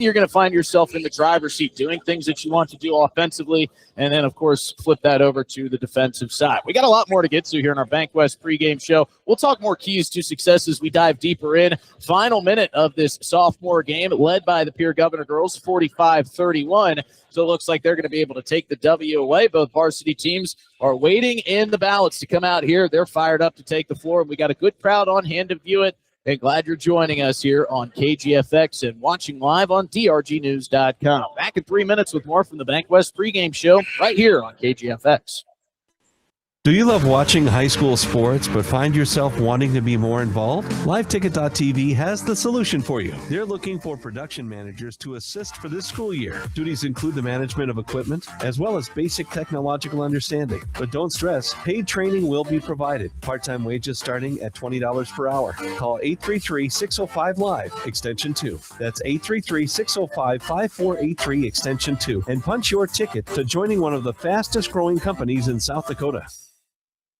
you're going to find yourself in the driver's seat doing things that you want to do offensively, and then, of course, flip that over to the defensive side. We got a lot more to get to here in our Bank West pregame show. We'll talk more keys to success as we dive deeper in. Final minute of this sophomore game, led by the Pierre Governor girls, 45-31. So it looks like they're going to be able to take the W away. Both varsity teams are waiting in the ballots to come out here. They're fired up to take the floor, and we got a good crowd on hand to view it. And glad you're joining us here on KGFX and watching live on drgnews.com. Back in 3 minutes with more from the Bank West pregame show right here on KGFX. Do you love watching high school sports but find yourself wanting to be more involved? LiveTicket.tv has the solution for you. They're looking for production managers to assist for this school year. Duties include the management of equipment as well as basic technological understanding. But don't stress, paid training will be provided. Part-time wages starting at $20 per hour. Call 833-605-LIVE, extension 2. That's 833-605-5483, extension 2. And punch your ticket to joining one of the fastest growing companies in South Dakota.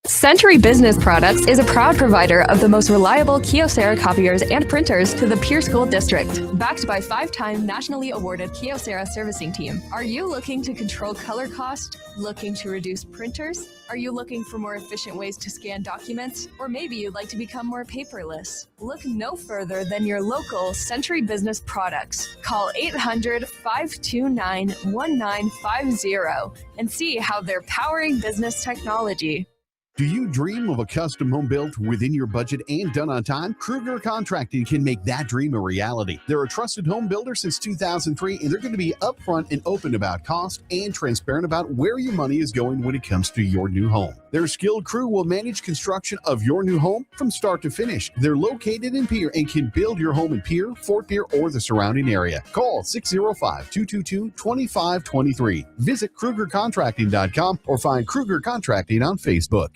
Century Business Products is a proud provider of the most reliable Kyocera copiers and printers to the Pierre School District. Backed by 5-time nationally awarded Kyocera servicing team. Are you looking to control color cost? Looking to reduce printers? Are you looking for more efficient ways to scan documents? Or maybe you'd like to become more paperless? Look no further than your local Century Business Products. Call 800-529-1950 and see how they're powering business technology. Do you dream of a custom home built within your budget and done on time? Kruger Contracting can make that dream a reality. They're a trusted home builder since 2003, and they're going to be upfront and open about cost and transparent about where your money is going when it comes to your new home. Their skilled crew will manage construction of your new home from start to finish. They're located in Pierre and can build your home in Pierre, Fort Pierre, or the surrounding area. Call 605-222-2523. Visit KrugerContracting.com or find Kruger Contracting on Facebook.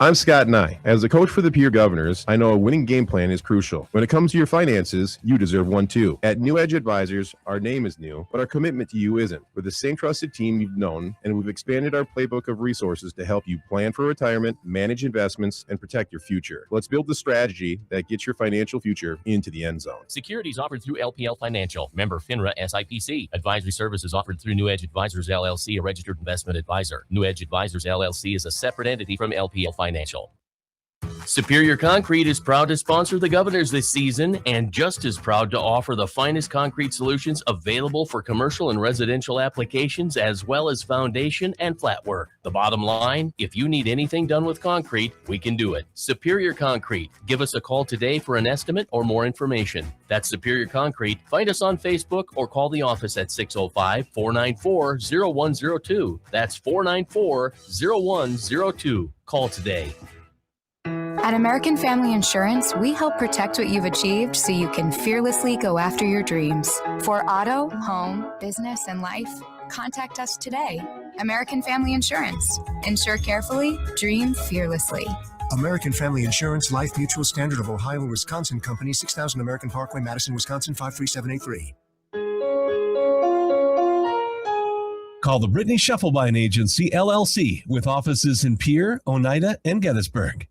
I'm Scott Nye. As a coach for the Pierre Governors, I know a winning game plan is crucial. When it comes to your finances, you deserve one too. At New Edge Advisors, our name is new, but our commitment to you isn't. We're the same trusted team you've known, and we've expanded our playbook of resources to help you plan for retirement, manage investments, and protect your future. Let's build the strategy that gets your financial future into the end zone. Securities offered through LPL Financial, member FINRA SIPC. Advisory services offered through New Edge Advisors LLC, a registered investment advisor. New Edge Advisors LLC is a separate entity from LPL Financial. Superior Concrete is proud to sponsor the Governors this season and just as proud to offer the finest concrete solutions available for commercial and residential applications as well as foundation and flat work. The bottom line, if you need anything done with concrete, we can do it. Superior Concrete. Give us a call today for an estimate or more information. That's Superior Concrete. Find us on Facebook or call the office at 605-494-0102. That's 494-0102. Call today. At American Family Insurance, we help protect what you've achieved so you can fearlessly go after your dreams. For auto, home, business, and life, contact us today. American Family Insurance. Insure carefully, dream fearlessly. American Family Insurance, Life Mutual, Standard of Ohio and Wisconsin Company, 6000 American Parkway, Madison, Wisconsin, 53783. Call the Brittany Shufflebine Agency, LLC, with offices in Pierre, Oneida, and Gettysburg.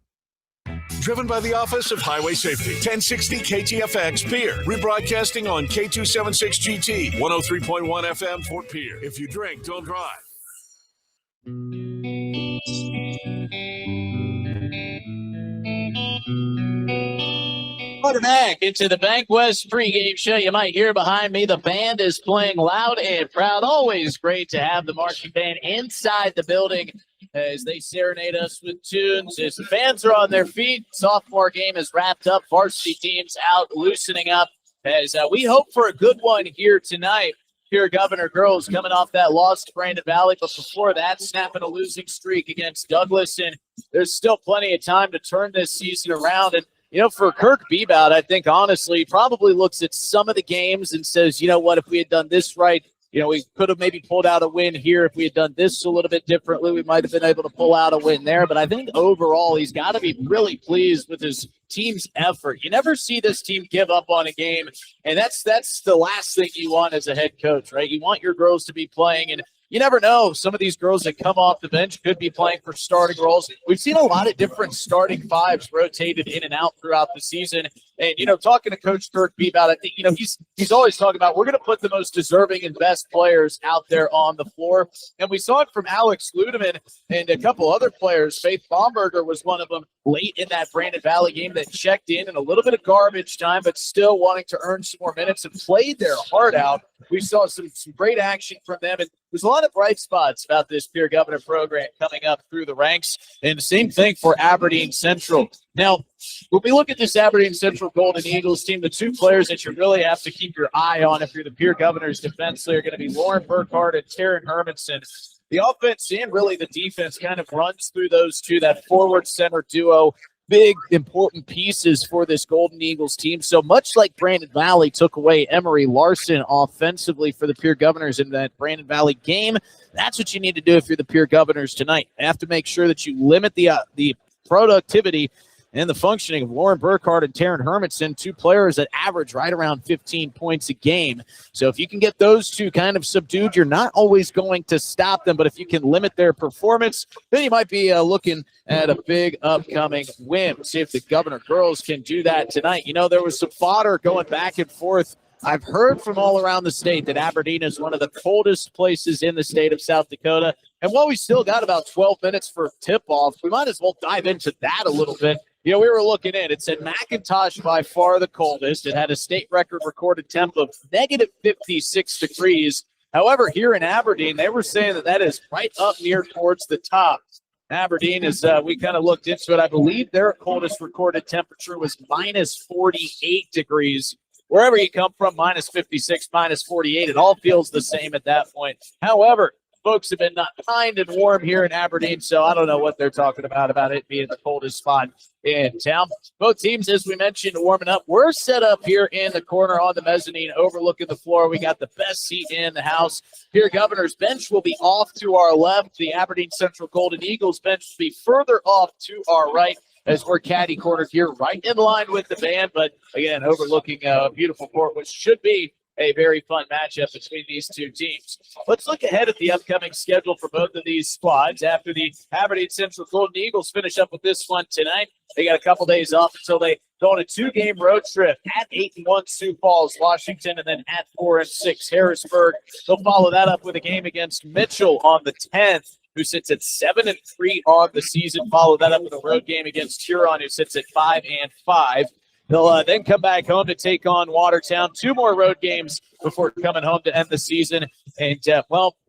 Driven by the Office of Highway Safety. 1060 KTFX Pierre. Rebroadcasting on K276GT. 103.1 FM Fort Pierre. If you drink, don't drive. Welcome back into the Bank West pregame show. You might hear behind me the band is playing loud and proud. Always great to have the marching band inside the building as they serenade us with tunes. As the fans are on their feet, sophomore game is wrapped up. Varsity teams out loosening up as we hope for a good one here tonight. Here, Governor girls coming off that loss to Brandon Valley, but before that, snapping a losing streak against Douglas. And there's still plenty of time to turn this season around. And you know, for Kirk Bebout, I think, honestly, he probably looks at some of the games and says, you know what, if we had done this right, you know, we could have maybe pulled out a win here. If we had done this a little bit differently, we might have been able to pull out a win there. But I think overall, he's got to be really pleased with his team's effort. You never see this team give up on a game, and that's the last thing you want as a head coach, right? You want your girls to be playing, and you never know. Some of these girls that come off the bench could be playing for starting roles. We've seen a lot of different starting fives rotated in and out throughout the season. And, talking to Coach Kirkby about it, he's always talking about we're going to put the most deserving and best players out there on the floor. And we saw it from Alex Ludeman and a couple other players. Faith Baumberger was one of them late in that Brandon Valley game that checked in a little bit of garbage time, but still wanting to earn some more minutes and played their heart out. We saw some great action from them. And there's a lot of bright spots about this Pierre Governor program coming up through the ranks. And the same thing for Aberdeen Central. Now, when we look at this Aberdeen Central Golden Eagles team, the two players that you really have to keep your eye on if you're the Pierre Governors defensively are going to be Lauren Burkhardt and Taryn Hermanson. The offense and really the defense kind of runs through those two, that forward center duo. Big, important pieces for this Golden Eagles team. So much like Brandon Valley took away Emery Larson offensively for the Pierre Governors in that Brandon Valley game, that's what you need to do if you're the Pierre Governors tonight. You have to make sure that you limit the productivity and the functioning of Lauren Burkhardt and Taryn Hermanson, two players that average right around 15 points a game. So if you can get those two kind of subdued, you're not always going to stop them, but if you can limit their performance, then you might be looking at a big upcoming win. See if the Governor girls can do that tonight. There was some fodder going back and forth. I've heard from all around the state that Aberdeen is one of the coldest places in the state of South Dakota. And while we still got about 12 minutes for tip-off, we might as well dive into that a little bit. We were looking in. It said McIntosh by far the coldest. It had a state record recorded temp of negative 56 degrees. However, here in Aberdeen, they were saying that is right up near towards the top. Aberdeen, as we kind of looked into it, I believe their coldest recorded temperature was minus 48 degrees. Wherever you come from, minus 56, minus 48, it all feels the same at that point. However, folks have been not kind and warm here in Aberdeen, so I don't know what they're talking about it being the coldest spot in town. Both teams, as we mentioned, warming up. We're set up here in the corner on the mezzanine overlooking the floor. We got the best seat in the house. Pierre Governor's bench will be off to our left. The Aberdeen Central Golden Eagles bench will be further off to our right, as we're caddy cornered here right in line with the band, but again, overlooking a beautiful court, which should be a very fun matchup between these two teams. Let's look ahead at the upcoming schedule for both of these squads. After the Aberdeen Central Golden Eagles finish up with this one tonight, they got a couple days off until they go on a 2-game road trip at 8-1 Sioux Falls, Washington, and then at 4-6 Harrisburg. They'll follow that up with a game against Mitchell on the 10th, who sits at 7-3 on the season. Follow that up with a road game against Huron, who sits at 5-5. They'll then come back home to take on Watertown. 2 more road games before coming home to end the season. And,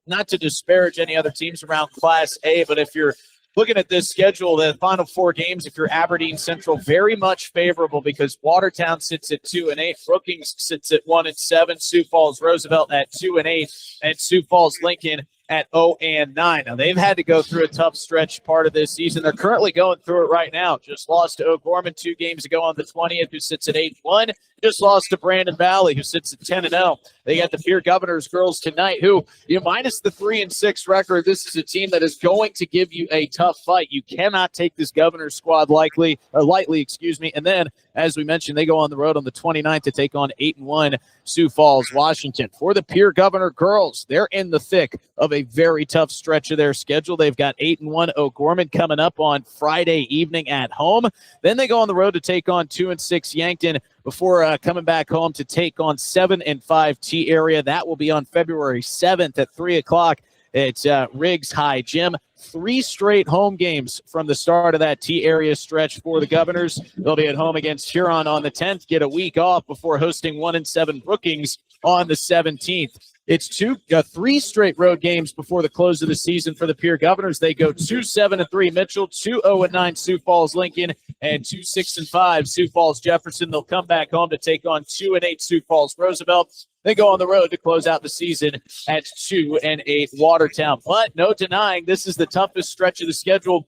not to disparage any other teams around Class A, but if you're looking at this schedule, the final 4 games, if you're Aberdeen Central, very much favorable because Watertown sits at 2-8, Brookings sits at 1-7, Sioux Falls Roosevelt at 2-8, and Sioux Falls Lincoln at 0-9. Now, they've had to go through a tough stretch part of this season. They're currently going through it right now. Just lost to O'Gorman 2 games ago on the 20th, who sits at 8-1. Just lost to Brandon Valley, who sits at 10-0. They got the Pierre Governors girls tonight, who, minus the 3-6 record, this is a team that is going to give you a tough fight. You cannot take this Governors squad lightly. And then, as we mentioned, they go on the road on the 29th to take on 8-1 Sioux Falls, Washington. For the Pierre Governor girls, they're in the thick of a very tough stretch of their schedule. They've got 8-1 O'Gorman coming up on Friday evening at home. Then they go on the road to take on 2-6 Yankton before coming back home to take on 7-5 T area. That will be on February 7th at 3 o'clock. It's Riggs High Gym. 3 straight home games from the start of that T area stretch for the Governors. They'll be at home against Huron on the 10th, get a week off before hosting 1-7 Brookings on the 17th. It's 3 straight road games before the close of the season for the Pierre Governors. They go 2-7-3 Mitchell, 2-0-9 Sioux Falls Lincoln, and 2-6-5 Sioux Falls Jefferson. They'll come back home to take on 2-8 Sioux Falls Roosevelt. They go on the road to close out the season at 2-8 Watertown. But no denying, this is the toughest stretch of the schedule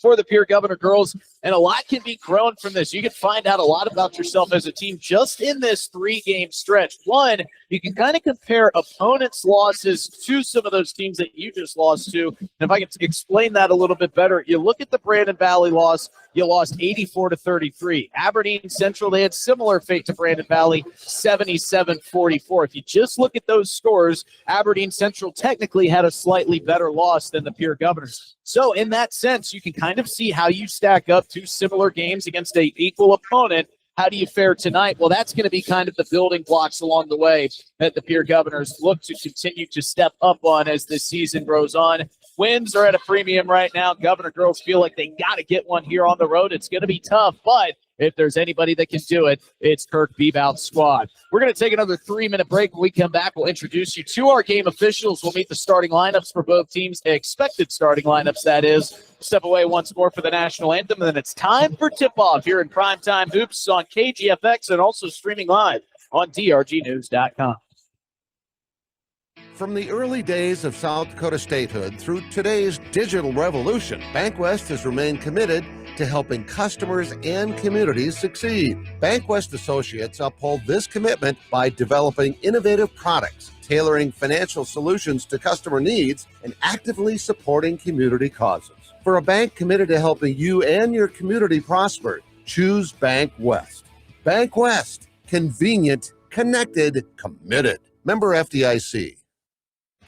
for the Pierre Governor girls, and a lot can be grown from this. You can find out a lot about yourself as a team just in this 3-game stretch. One, you can kind of compare opponents' losses to some of those teams that you just lost to. And if I can explain that a little bit better, you look at the Brandon Valley loss, you lost 84-33. Aberdeen Central, they had similar fate to Brandon Valley, 77-44. If you just look at those scores, Aberdeen Central technically had a slightly better loss than the Pierre Governors. So in that sense, you can kind of see how you stack up two similar games against an equal opponent. How do you fare tonight? Well, that's going to be kind of the building blocks along the way that the Pierre Governors look to continue to step up on as this season grows on. Wins are at a premium right now. Governor girls feel like they got to get one here on the road. It's going to be tough, but if there's anybody that can do it, it's Kirk Bebout's squad. We're going to take another 3-minute break. When we come back, we'll introduce you to our game officials. We'll meet the starting lineups for both teams, expected starting lineups, that is. Step away once more for the national anthem, and then it's time for tip-off here in Primetime Hoops on KGFX and also streaming live on drgnews.com. From the early days of South Dakota statehood through today's digital revolution, BankWest has remained committed to helping customers and communities succeed. BankWest Associates uphold this commitment by developing innovative products, tailoring financial solutions to customer needs, and actively supporting community causes. For a bank committed to helping you and your community prosper, choose BankWest. BankWest. Convenient, connected, committed. Member FDIC.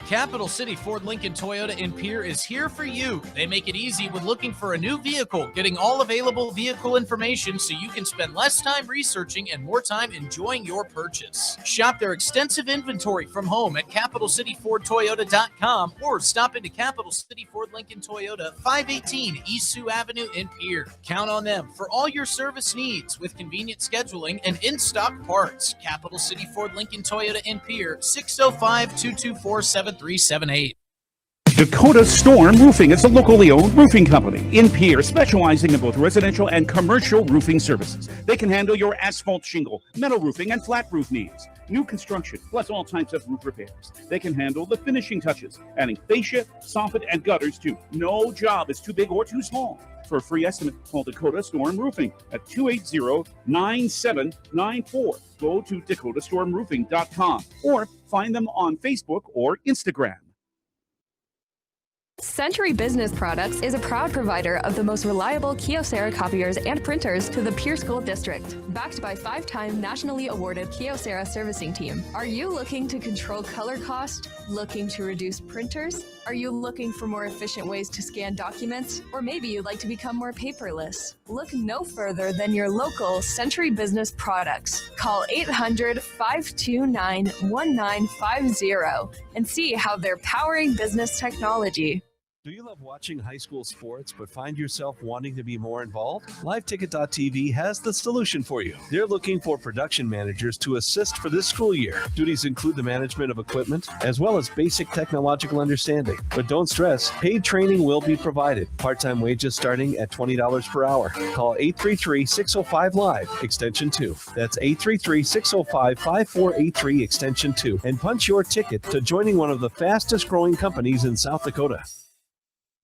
Capital City Ford Lincoln Toyota in Pierre is here for you. They make it easy when looking for a new vehicle, getting all available vehicle information so you can spend less time researching and more time enjoying your purchase. Shop their extensive inventory from home at CapitalCityFordToyota.com or stop into Capital City Ford Lincoln Toyota, 518 East Sioux Avenue in Pierre. Count on them for all your service needs with convenient scheduling and in-stock parts. Capital City Ford Lincoln Toyota in Pierre, 605-224-7378. Dakota Storm Roofing is a locally owned roofing company in Pierre, specializing in both residential and commercial roofing services. They can handle your asphalt shingle, metal roofing, and flat roof needs. New construction, plus all types of roof repairs. They can handle the finishing touches, adding fascia, soffit, and gutters too. No job is too big or too small. For a free estimate, call Dakota Storm Roofing at 280-9794. Go to DakotaStormRoofing.com or find them on Facebook or Instagram. Century Business Products is a proud provider of the most reliable Kyocera copiers and printers to the Pierre School District. Backed by 5-time nationally awarded Kyocera servicing team. Are you looking to control color cost? Looking to reduce printers? Are you looking for more efficient ways to scan documents? Or maybe you'd like to become more paperless? Look no further than your local Century Business Products. Call 800-529-1950 and see how they're powering business technology. Do you love watching high school sports but find yourself wanting to be more involved? LiveTicket.tv has the solution for you. They're looking for production managers to assist for this school year. Duties include the management of equipment as well as basic technological understanding. But don't stress, paid training will be provided. Part-time wages starting at $20 per hour. Call 833-605-LIVE, extension 2. That's 833-605-5483, extension 2. And punch your ticket to joining one of the fastest growing companies in South Dakota.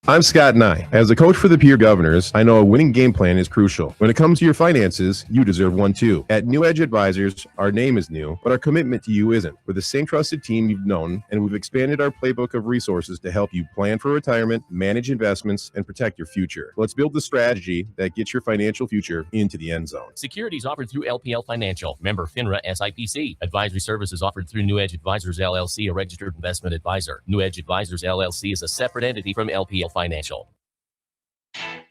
I'm Scott Nye. As a coach for the Pierre Governors, I know a winning game plan is crucial. When it comes to your finances, you deserve one too. At New Edge Advisors, our name is new, but our commitment to you isn't. We're the same trusted team you've known, and we've expanded our playbook of resources to help you plan for retirement, manage investments, and protect your future. Let's build the strategy that gets your financial future into the end zone. Securities offered through LPL Financial, member FINRA SIPC. Advisory services offered through New Edge Advisors LLC, a registered investment advisor. New Edge Advisors LLC is a separate entity from LPL Financial. Back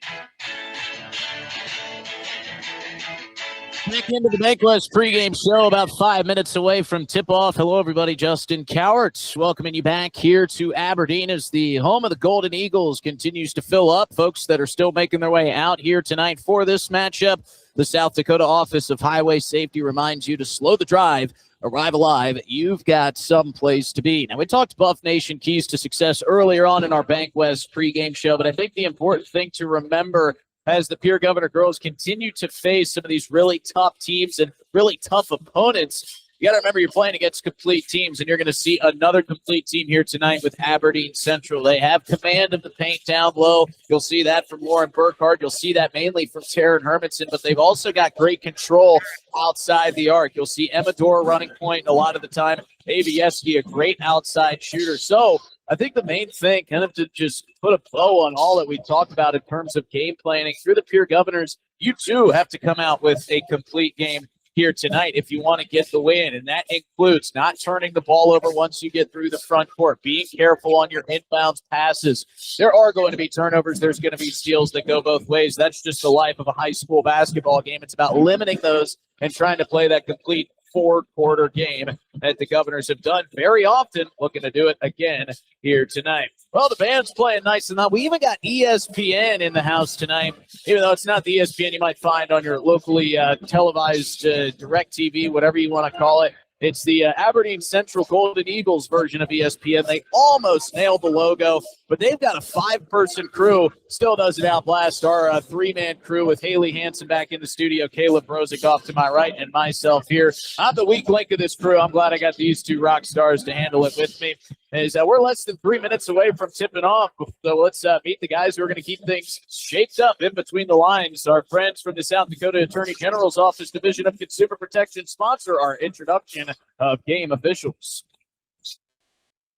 into the BankWest pregame show, about 5 minutes away from tip-off. Hello, everybody. Justin Cowart welcoming you back here to Aberdeen as the home of the Golden Eagles continues to fill up. Folks that are still making their way out here tonight for this matchup, the South Dakota Office of Highway Safety reminds you to slow the drive, arrive alive. You've got some place to be. Now, we talked Buff Nation keys to success earlier on in our BankWest pregame show, but I think the important thing to remember as the Pierre Governor girls continue to face some of these really tough teams and really tough opponents You got to remember you're playing against complete teams, and you're going to see another complete team here tonight with Aberdeen Central. They have command of the paint down low. You'll see that from Lauren Burkhardt. You'll see that mainly from Taryn Hermanson, but they've also got great control outside the arc. You'll see Emma Dora running point a lot of the time. Avieski, a great outside shooter. So I think the main thing, kind of to just put a bow on all that we talked about in terms of game planning through the Pierre Governors, you too have to come out with a complete game here tonight if you want to get the win. And that includes not turning the ball over once you get through the front court, being careful on your inbounds passes. There are going to be turnovers. There's going to be steals that go both ways. That's just the life of a high school basketball game. It's about limiting those and trying to play that complete four-quarter game that the Governors have done very often, looking to do it again here tonight. Well, the band's playing nice enough. We even got ESPN in the house tonight, even though it's not the ESPN you might find on your locally televised DirecTV, whatever you want to call it. It's the Aberdeen Central Golden Eagles version of ESPN. They almost nailed the logo, but they've got a 5-person crew. Still doesn't outblast our 3-man crew with Haley Hansen back in the studio, Caleb Brozick off to my right, and myself here. I'm the weak link of this crew. I'm glad I got these two rock stars to handle it with me. We're less than 3 minutes away from tipping off, so let's meet the guys who are going to keep things shaped up in between the lines. Our friends from the South Dakota Attorney General's Office Division of Consumer Protection sponsor our introduction of game officials.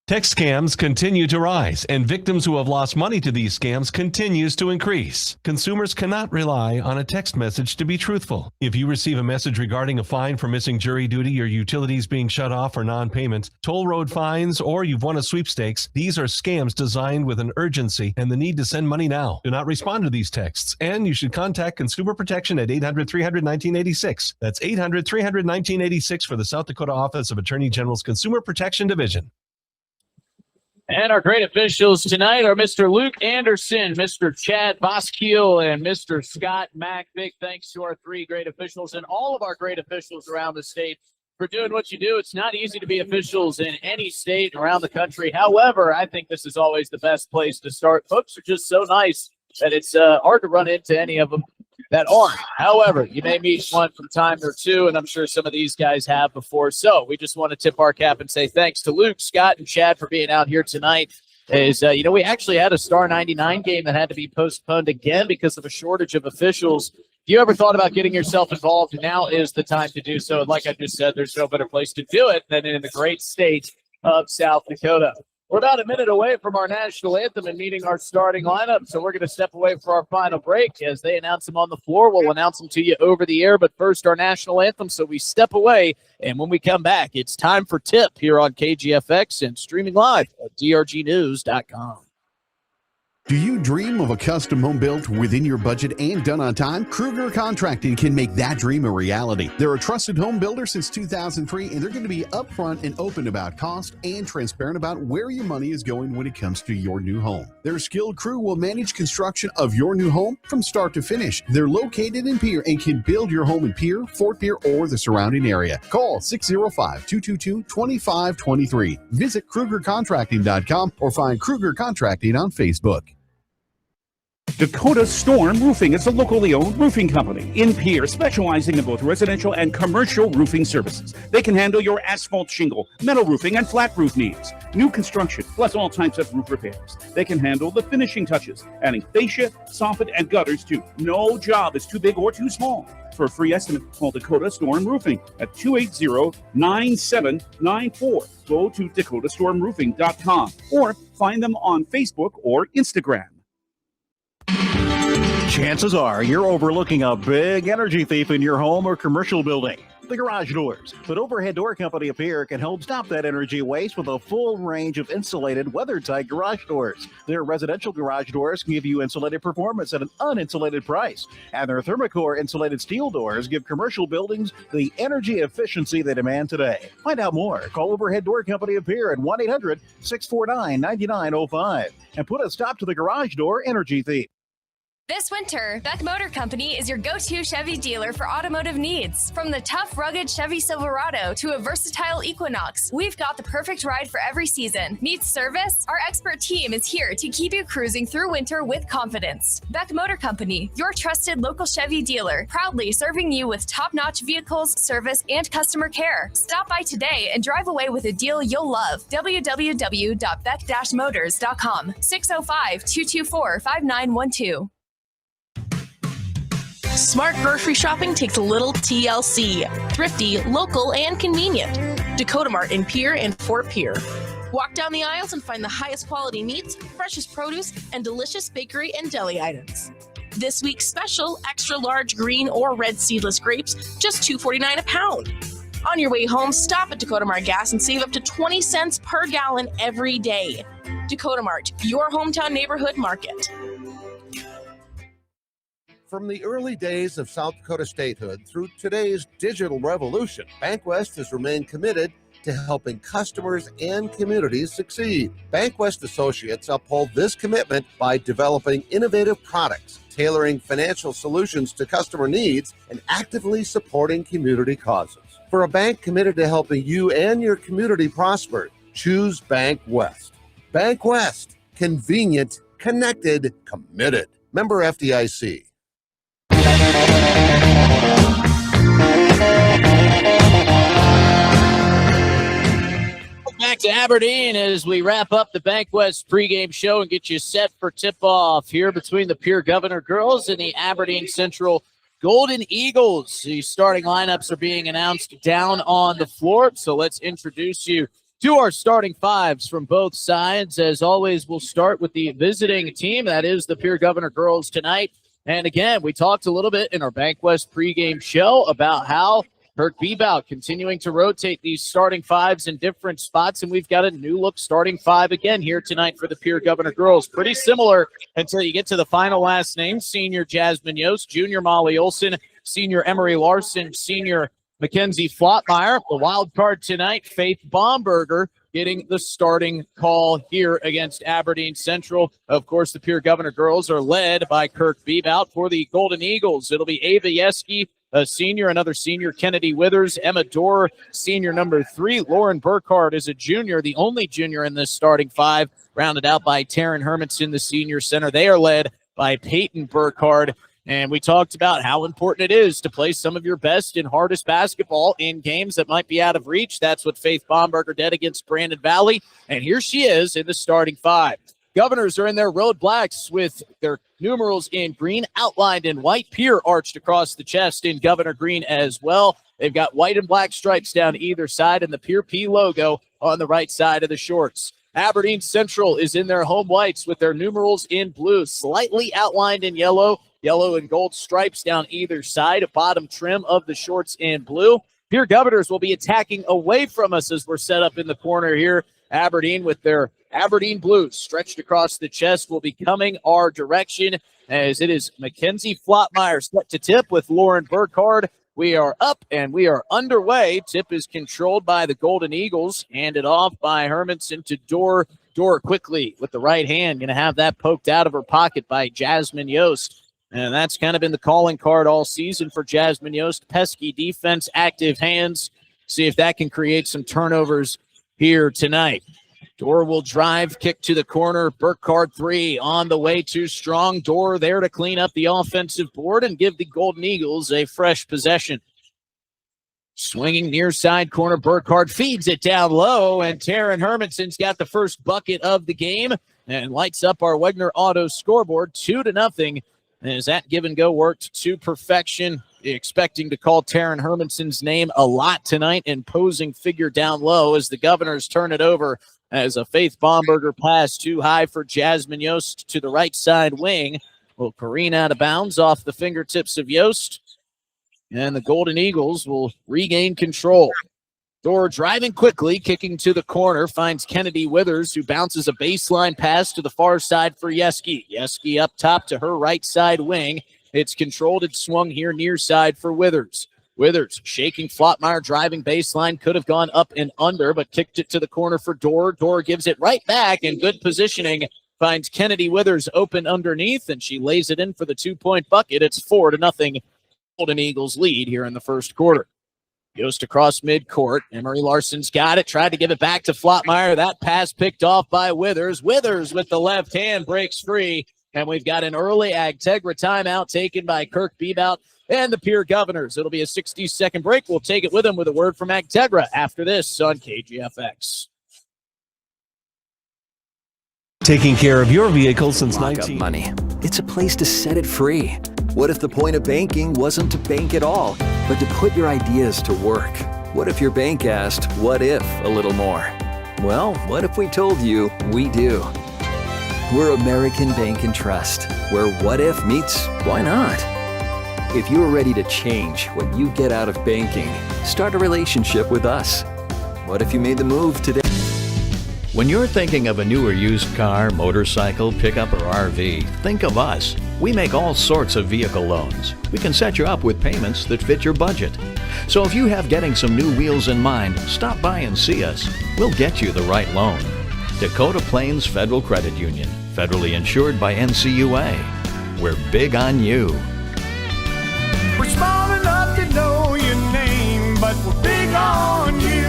Text scams continue to rise, and victims who have lost money to these scams continues to increase. Consumers cannot rely on a text message to be truthful. If you receive a message regarding a fine for missing jury duty, your utilities being shut off for non-payment, toll road fines, or you've won a sweepstakes, these are scams designed with an urgency and the need to send money now. Do not respond to these texts, and you should contact Consumer Protection at 800-300-1986. That's 800-300-1986 for the South Dakota Office of Attorney General's Consumer Protection Division. And our great officials tonight are Mr. Luke Anderson, Mr. Chad Boskiel, and Mr. Scott Mack. Big thanks to our 3 great officials and all of our great officials around the state for doing what you do. It's not easy to be officials in any state around the country. However, I think this is always the best place to start. Folks are just so nice that it's hard to run into any of them that aren't. However, you may meet one from time or two, and I'm sure some of these guys have before. So we just want to tip our cap and say thanks to Luke, Scott, and Chad for being out here tonight. We actually had a Star 99 game that had to be postponed again because of a shortage of officials. If you ever thought about getting yourself involved, now is the time to do so. And like I just said, there's no better place to do it than in the great state of South Dakota. We're about a minute away from our national anthem and meeting our starting lineup, so we're going to step away for our final break. As they announce them on the floor, we'll announce them to you over the air, but first our national anthem, so we step away, and when we come back, it's time for Tip here on KGFX and streaming live at drgnews.com. Do you dream of a custom home built within your budget and done on time? Kruger Contracting can make that dream a reality. They're a trusted home builder since 2003, and they're going to be upfront and open about cost and transparent about where your money is going when it comes to your new home. Their skilled crew will manage construction of your new home from start to finish. They're located in Pierre and can build your home in Pierre, Fort Pierre, or the surrounding area. Call 605-222-2523. Visit KrugerContracting.com or find Kruger Contracting on Facebook. Dakota Storm Roofing is a locally owned roofing company in Pierre, specializing in both residential and commercial roofing services. They can handle your asphalt shingle, metal roofing, and flat roof needs. New construction, plus all types of roof repairs. They can handle the finishing touches, adding fascia, soffit, and gutters too. No job is too big or too small. For a free estimate, call Dakota Storm Roofing at 280-9794. Go to dakotastormroofing.com or find them on Facebook or Instagram. Chances are you're overlooking a big energy thief in your home or commercial building. The garage doors. But Overhead Door Company of Pierre can help stop that energy waste with a full range of insulated, weather-tight garage doors. Their residential garage doors give you insulated performance at an uninsulated price. And their Thermocore insulated steel doors give commercial buildings the energy efficiency they demand today. Find out more. Call Overhead Door Company of Pierre at 1-800-649-9905 and put a stop to the garage door energy thief. This winter, Beck Motor Company is your go-to Chevy dealer for automotive needs. From the tough, rugged Chevy Silverado to a versatile Equinox, we've got the perfect ride for every season. Need service? Our expert team is here to keep you cruising through winter with confidence. Beck Motor Company, your trusted local Chevy dealer, proudly serving you with top-notch vehicles, service, and customer care. Stop by today and drive away with a deal you'll love. www.beck-motors.com, 605-224-5912. Smart grocery shopping takes a little TLC. Thrifty, local, and convenient. Dakota Mart in Pierre and Fort Pierre. Walk down the aisles and find the highest quality meats, freshest produce, and delicious bakery and deli items. This week's special, extra large green or red seedless grapes, just $2.49 a pound. On your way home, stop at Dakota Mart Gas and save up to 20 cents per gallon every day. Dakota Mart, your hometown neighborhood market. From the early days of South Dakota statehood through today's digital revolution, BankWest has remained committed to helping customers and communities succeed. BankWest associates uphold this commitment by developing innovative products, tailoring financial solutions to customer needs, and actively supporting community causes. For a bank committed to helping you and your community prosper, choose BankWest. BankWest, convenient, connected, committed. Member FDIC. Back to Aberdeen as we wrap up the BankWest pregame show and get you set for tip-off here between the Pierre Governor girls and the Aberdeen Central Golden Eagles. The starting lineups are being announced down on the floor, so let's introduce you to our starting fives from both sides. As always, we'll start with the visiting team. That is the Pierre Governor girls tonight. And again, we talked a little bit in our BankWest pregame show about how Kirk Bebout continuing to rotate these starting fives in different spots, and we've got a new-look starting five again here tonight for the Pierre Governor girls. Pretty similar until you get to the final last name, senior Jasmine Yost, junior Molly Olson, senior Emery Larson, senior Mackenzie Flottmeyer. The wild card tonight, Faith Baumberger, getting the starting call here against Aberdeen Central. Of course, the Pierre Governor girls are led by Kirk Bebout. For the Golden Eagles, it'll be Ava Yeski, a senior, another senior, Kennedy Withers, Emma Dorr, senior number 3. Lauren Burkhardt is a junior, the only junior in this starting five, rounded out by Taryn Hermanson, the senior center. They are led by Peyton Burkhardt. And we talked about how important it is to play some of your best and hardest basketball in games that might be out of reach. That's what Faith Baumberger did against Brandon Valley. And here she is in the starting five. Governors are in their road blacks with their numerals in green outlined in white. Pierre arched across the chest in Governor green as well. They've got white and black stripes down either side and the Pierre P logo on the right side of the shorts. Aberdeen Central is in their home whites with their numerals in blue, slightly outlined in yellow and gold stripes down either side, a bottom trim of the shorts in blue. Pierre Governors will be attacking away from us as we're set up in the corner here. Aberdeen with their Aberdeen blues stretched across the chest will be coming our direction as it is Mackenzie Flottmeyer set to tip with Lauren Burkhardt. We are up and we are underway. Tip is controlled by the Golden Eagles, handed off by Hermanson to Dorr. Dorr quickly with the right hand, going to have that poked out of her pocket by Jasmine Yost. And that's kind of been the calling card all season for Jasmine Yost. Pesky defense, active hands. See if that can create some turnovers here tonight. Dorr will drive, kick to the corner. Burkhardt 3 on the way, too strong. Dorr there to clean up the offensive board and give the Golden Eagles a fresh possession. Swinging near side corner, Burkhardt feeds it down low, and Taryn Hermanson's got the first bucket of the game and lights up our Wegner Auto scoreboard 2-0. As that give and go worked to perfection, expecting to call Taryn Hermanson's name a lot tonight, imposing figure down low as the Governors turn it over as a Faith Baumberger pass too high for Jasmine Yost to the right side wing. Will careen out of bounds off the fingertips of Yost, and the Golden Eagles will regain control. Dorr driving quickly, kicking to the corner, finds Kennedy Withers, who bounces a baseline pass to the far side for Yeski. Yeski up top to her right side wing. It's controlled and swung here near side for Withers. Withers shaking Flottmeyer, driving baseline, could have gone up and under, but kicked it to the corner for Dorr. Dorr gives it right back, and good positioning finds Kennedy Withers open underneath, and she lays it in for the 2-point bucket. It's 4-0 Golden Eagles lead here in the first quarter. Goes across midcourt. Emery Larson's got it. Tried to give it back to Flottmeyer. That pass picked off by Withers. Withers with the left hand breaks free. And we've got an early Agtegra timeout taken by Kirk Bebout and the Pierre Governors. It'll be a 60-second break. We'll take it with him with a word from Agtegra after this on KGFX. Taking care of your vehicle since Lock-up money. It's a place to set it free. What if the point of banking wasn't to bank at all, but to put your ideas to work? What if your bank asked, what if a little more? Well, what if we told you we do? We're American Bank and Trust, where what if meets why not? If you're ready to change what you get out of banking, start a relationship with us. What if you made the move today? When you're thinking of a new or used car, motorcycle, pickup, or RV, think of us. We make all sorts of vehicle loans. We can set you up with payments that fit your budget. So if you have getting some new wheels in mind, stop by and see us. We'll get you the right loan. Dakota Plains Federal Credit Union, federally insured by NCUA. We're big on you. We're small enough to know your name, but we're big on you.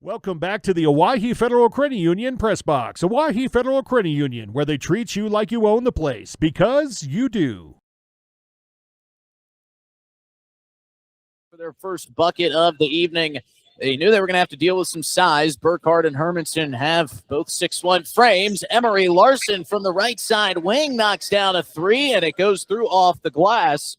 Welcome back to the Owyhee Federal Credit Union Press Box. Owyhee Federal Credit Union, where they treat you like you own the place, because you do. For their first bucket of the evening, they knew they were going to have to deal with some size. Burkhardt and Hermanson have both 6'1" frames. Emery Larson from the right side wing knocks down a three, and it goes through off the glass.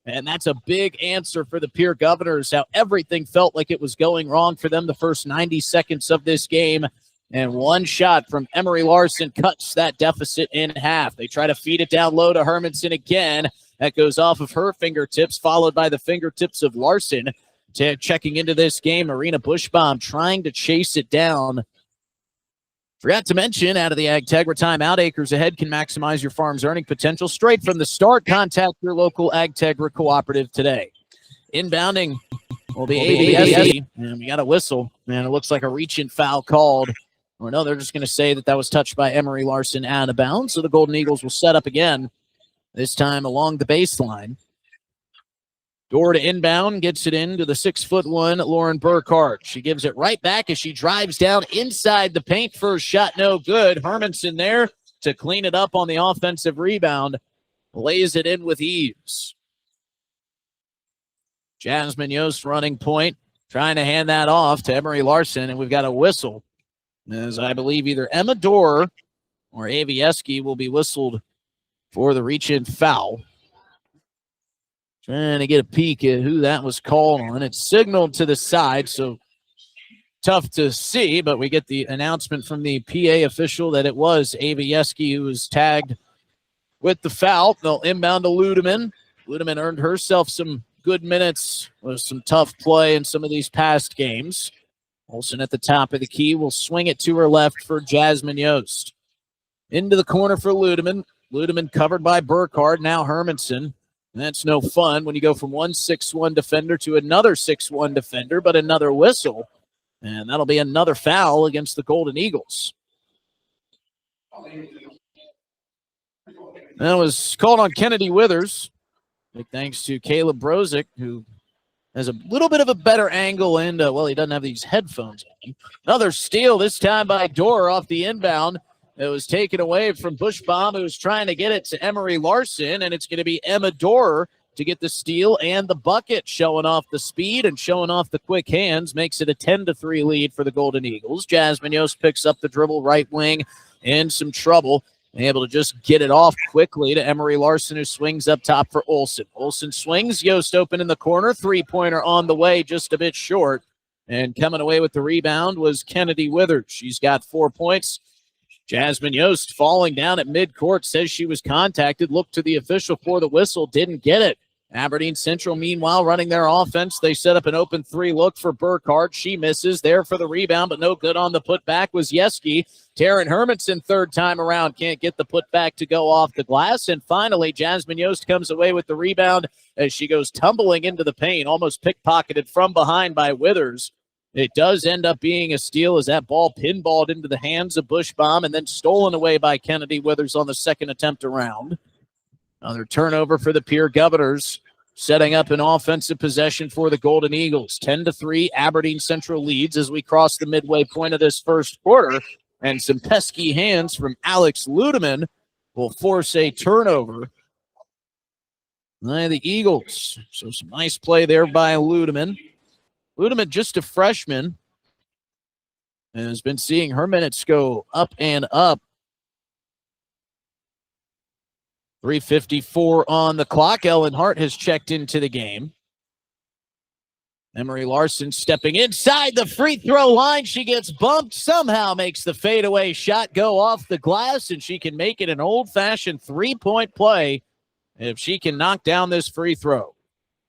And that's a big answer for the Pierre Governors, how everything felt like it was going wrong for them the first 90 seconds of this game. And one shot from Emery Larson cuts that deficit in half. They try to feed it down low to Hermanson again. That goes off of her fingertips, followed by the fingertips of Larson. Checking into this game, Marina Bushbaum trying to chase it down. Forgot to mention, out of the Agtegra timeout, acres ahead can maximize your farm's earning potential straight from the start. Contact your local Agtegra cooperative today. Inbounding will be ABSE, and we got a whistle, and it looks like a reach-in foul called. Or no, they're just going to say that was touched by Emery Larson out of bounds, so the Golden Eagles will set up again, this time along the baseline. Door to inbound, gets it into the 6'1" Lauren Burkhardt. She gives it right back as she drives down inside the paint. First shot, no good. Hermanson there to clean it up on the offensive rebound. Lays it in with ease. Jasmine Yost running point, trying to hand that off to Emery Larson, and we've got a whistle. As I believe either Emma Dorr or Avieski will be whistled for the reach-in foul. Trying to get a peek at who that was called on. It's signaled to the side, so tough to see, but we get the announcement from the PA official that it was Avieski who was tagged with the foul. They'll inbound to Ludeman. Ludeman earned herself some good minutes with some tough play in some of these past games. Olsen at the top of the key will swing it to her left for Jasmine Yost. Into the corner for Ludeman. Ludeman covered by Burkhardt, now Hermanson. That's no fun when you go from one 6'1" defender to another 6'1" defender, but another whistle. And that'll be another foul against the Golden Eagles. That was called on Kennedy Withers. Big thanks to Caleb Brozick, who has a little bit of a better angle, and, he doesn't have these headphones on. Another steal, this time by Dorr off the inbound. It was taken away from Bushbaum, who was trying to get it to Emery Larson, and it's going to be Emma Dorr to get the steal and the bucket, showing off the speed and showing off the quick hands, makes it a 10-3 lead for the Golden Eagles. Jasmine Yost picks up the dribble right wing in some trouble, able to just get it off quickly to Emery Larson, who swings up top for Olsen. Olsen swings, Yost open in the corner, three-pointer on the way, just a bit short, and coming away with the rebound was Kennedy Withers. She's got 4 points. Jasmine Yost falling down at midcourt, says she was contacted, looked to the official for the whistle, didn't get it. Aberdeen Central, meanwhile, running their offense. They set up an open three look for Burkhardt. She misses. There for the rebound, but no good on the putback was Yeski. Taryn Hermanson, third time around, can't get the putback to go off the glass. And finally, Jasmine Yost comes away with the rebound as she goes tumbling into the paint, almost pickpocketed from behind by Withers. It does end up being a steal as that ball pinballed into the hands of Bushbaum and then stolen away by Kennedy Withers on the second attempt around. Another turnover for the Pierre Governors, setting up an offensive possession for the Golden Eagles. 10-3, Aberdeen Central leads as we cross the midway point of this first quarter. And some pesky hands from Alex Ludeman will force a turnover by the Eagles. So some nice play there by Ludeman. Ludeman, just a freshman, and has been seeing her minutes go up and up. 3:54 on the clock. Ellen Hart has checked into the game. Emery Larson stepping inside the free throw line. She gets bumped, somehow makes the fadeaway shot go off the glass, and she can make it an old-fashioned three-point play if she can knock down this free throw.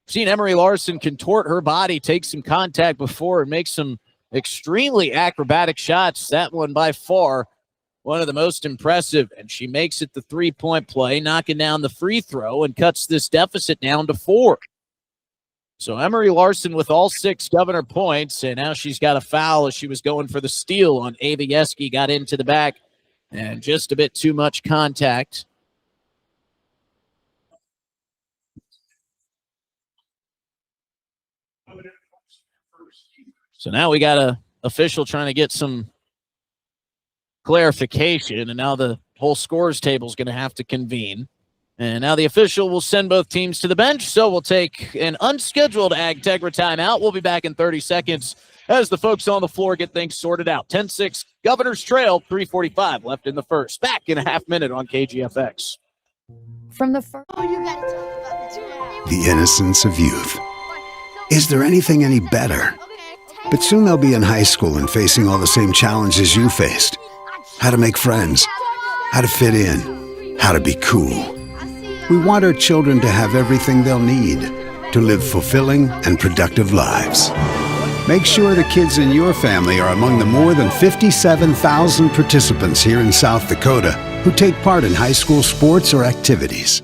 I've seen Emery Larson contort her body, take some contact before, and make some extremely acrobatic shots. That one by far one of the most impressive, and she makes it the three-point play, knocking down the free throw and cuts this deficit down to 4. So Emery Larson with all 6 Governor points, and now she's got a foul as she was going for the steal on Ava Yeski, got into the back, and just a bit too much contact. So now we got a official trying to get some clarification, and now the whole scores table is going to have to convene. And now the official will send both teams to the bench, so we'll take an unscheduled Ag Tegra timeout. We'll be back in 30 seconds as the folks on the floor get things sorted out. 10-6, Governor's Trail, 3:45 left in the first. Back in a half minute on KGFX. From the first. The innocence of youth. Is there anything any better? But soon they'll be in high school and facing all the same challenges you faced. How to make friends, how to fit in, how to be cool. We want our children to have everything they'll need to live fulfilling and productive lives. Make sure the kids in your family are among the more than 57,000 participants here in South Dakota who take part in high school sports or activities.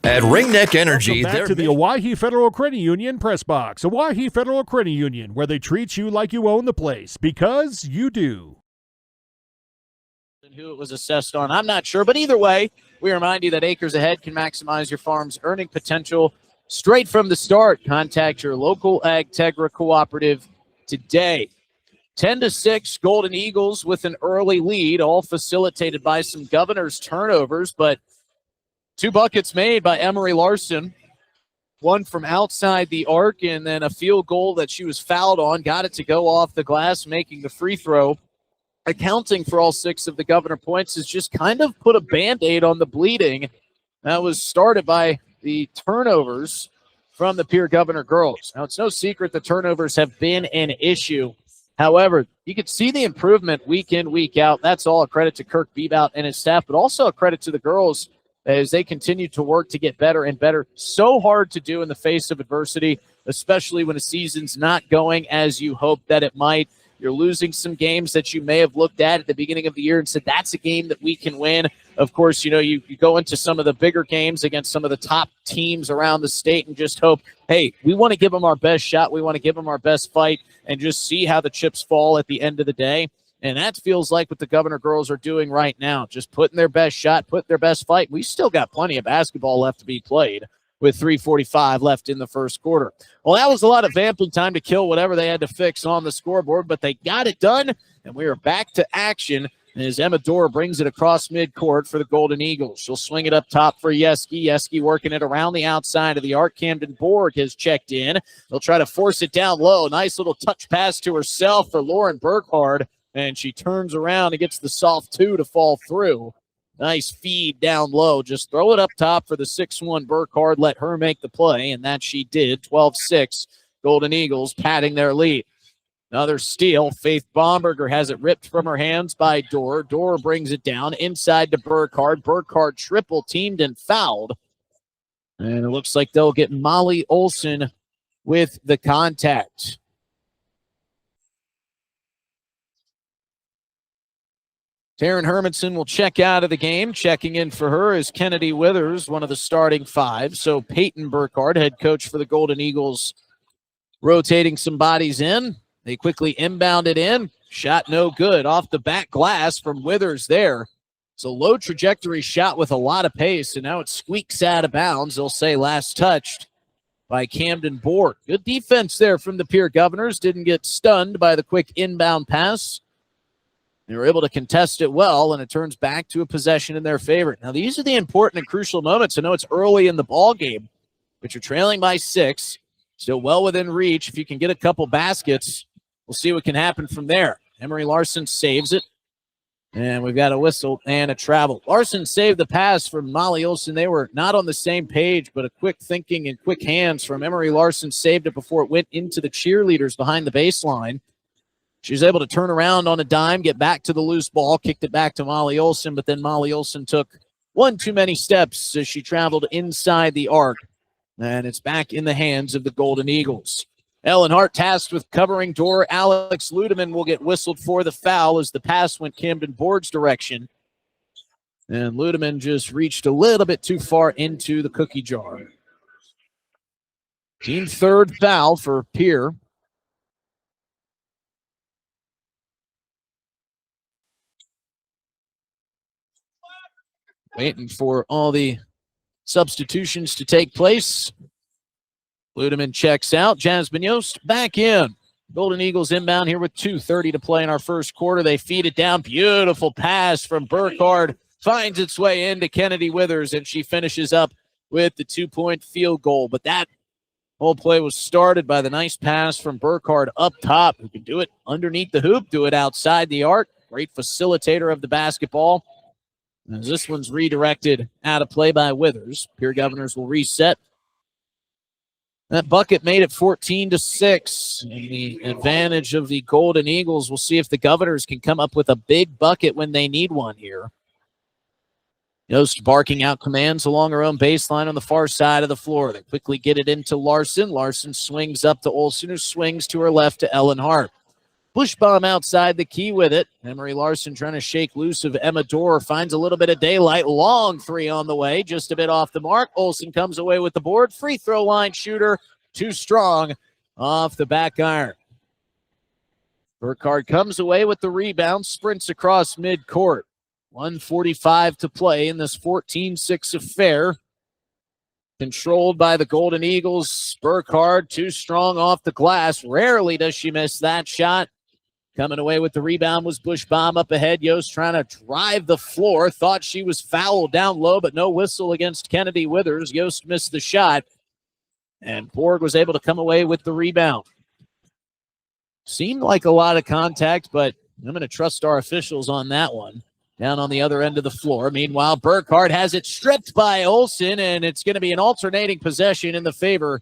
At Ringneck Energy, back to the Owyhee Federal Credit Union Press Box. Owyhee Federal Credit Union, where they treat you like you own the place, because you do. Who it was assessed on, I'm not sure, but either way, we remind you that Acres Ahead can maximize your farm's earning potential straight from the start. Contact your local Ag Tegra cooperative today. 10-6, Golden Eagles with an early lead, all facilitated by some Governor's turnovers, but 2 buckets made by Emery Larson. One from outside the arc, and then a field goal that she was fouled on, got it to go off the glass, making the free throw. Accounting for all 6 of the Governor points has just kind of put a Band-Aid on the bleeding that was started by the turnovers from the Pierre Governor girls. Now, it's no secret the turnovers have been an issue. However, you can see the improvement week in, week out. That's all a credit to Kirk Bebout and his staff, but also a credit to the girls as they continue to work to get better and better. So hard to do in the face of adversity, especially when a season's not going as you hope that it might. You're losing some games that you may have looked at the beginning of the year and said, that's a game that we can win. Of course, you go into some of the bigger games against some of the top teams around the state and just hope, hey, we want to give them our best shot. We want to give them our best fight and just see how the chips fall at the end of the day. And that feels like what the Governor girls are doing right now, just putting their best shot, putting their best fight. We still got plenty of basketball left to be played with 3:45 left in the first quarter. Well, that was a lot of vamping time to kill whatever they had to fix on the scoreboard, but they got it done, and we are back to action as Emma Dorr brings it across midcourt for the Golden Eagles. She'll swing it up top for Yeski. Yeski working it around the outside of the arc. Camden Borg has checked in. They'll try to force it down low. Nice little touch pass to herself for Lauren Burkhardt, and she turns around and gets the soft 2 to fall through. Nice feed down low. Just throw it up top for the 6'1" Burkhardt. Let her make the play, and that she did. 12-6, Golden Eagles padding their lead. Another steal. Faith Bomberger has it ripped from her hands by Dorr. Dorr brings it down inside to Burkhardt. Burkhardt triple-teamed and fouled. And it looks like they'll get Molly Olson with the contact. Taryn Hermanson will check out of the game. Checking in for her is Kennedy Withers, one of the starting 5. So Peyton Burkhardt, head coach for the Golden Eagles, rotating some bodies in. They quickly inbounded in. Shot no good. Off the back glass from Withers there. So low trajectory shot with a lot of pace, and now it squeaks out of bounds. They'll say last touched by Camden Borg. Good defense there from the Pierre Governors. Didn't get stunned by the quick inbound pass. They were able to contest it well, and it turns back to a possession in their favor. Now, these are the important and crucial moments. I know it's early in the ball game, but you're trailing by 6. Still well within reach. If you can get a couple baskets, we'll see what can happen from there. Emery Larson saves it. And we've got a whistle and a travel. Larson saved the pass from Molly Olson. They were not on the same page, but a quick thinking and quick hands from Emery Larson saved it before it went into the cheerleaders behind the baseline. She was able to turn around on a dime, get back to the loose ball, kicked it back to Molly Olson, but then Molly Olson took one too many steps as she traveled inside the arc. And it's back in the hands of the Golden Eagles. Ellen Hart tasked with covering door. Alex Ludeman will get whistled for the foul as the pass went Camden Borg's direction. And Ludeman just reached a little bit too far into the cookie jar. Team third foul for Pierre. Waiting for all the substitutions to take place. Ludeman checks out. Jasmine Yost back in. Golden Eagles inbound here with 2:30 to play in our first quarter. They feed it down. Beautiful pass from Burkhardt. Finds its way into Kennedy Withers, and she finishes up with the 2-point field goal. But that whole play was started by the nice pass from Burkhardt up top, who can do it underneath the hoop, do it outside the arc. Great facilitator of the basketball. As this one's redirected out of play by Withers. Pierre Governors will reset. That bucket made it 14-6. And the advantage of the Golden Eagles. We'll see if the Governors can come up with a big bucket when they need one here. Yost barking out commands along her own baseline on the far side of the floor. They quickly get it into Larson. Larson swings up to Olsen, who swings to her left to Ellen Hart. Push bomb outside the key with it. Emery Larson trying to shake loose of Emma Dorr. Finds a little bit of daylight. Long three on the way. Just a bit off the mark. Olsen comes away with the board. Free throw line shooter. Too strong off the back iron. Burkhardt comes away with the rebound. Sprints across midcourt. 1:45 to play in this 14-6 affair. Controlled by the Golden Eagles. Burkhardt too strong off the glass. Rarely does she miss that shot. Coming away with the rebound was Bushbaum up ahead. Yost trying to drive the floor. Thought she was fouled down low, but no whistle against Kennedy Withers. Yost missed the shot. And Borg was able to come away with the rebound. Seemed like a lot of contact, but I'm going to trust our officials on that one. Down on the other end of the floor. Meanwhile, Burkhardt has it stripped by Olsen, and it's going to be an alternating possession in the favor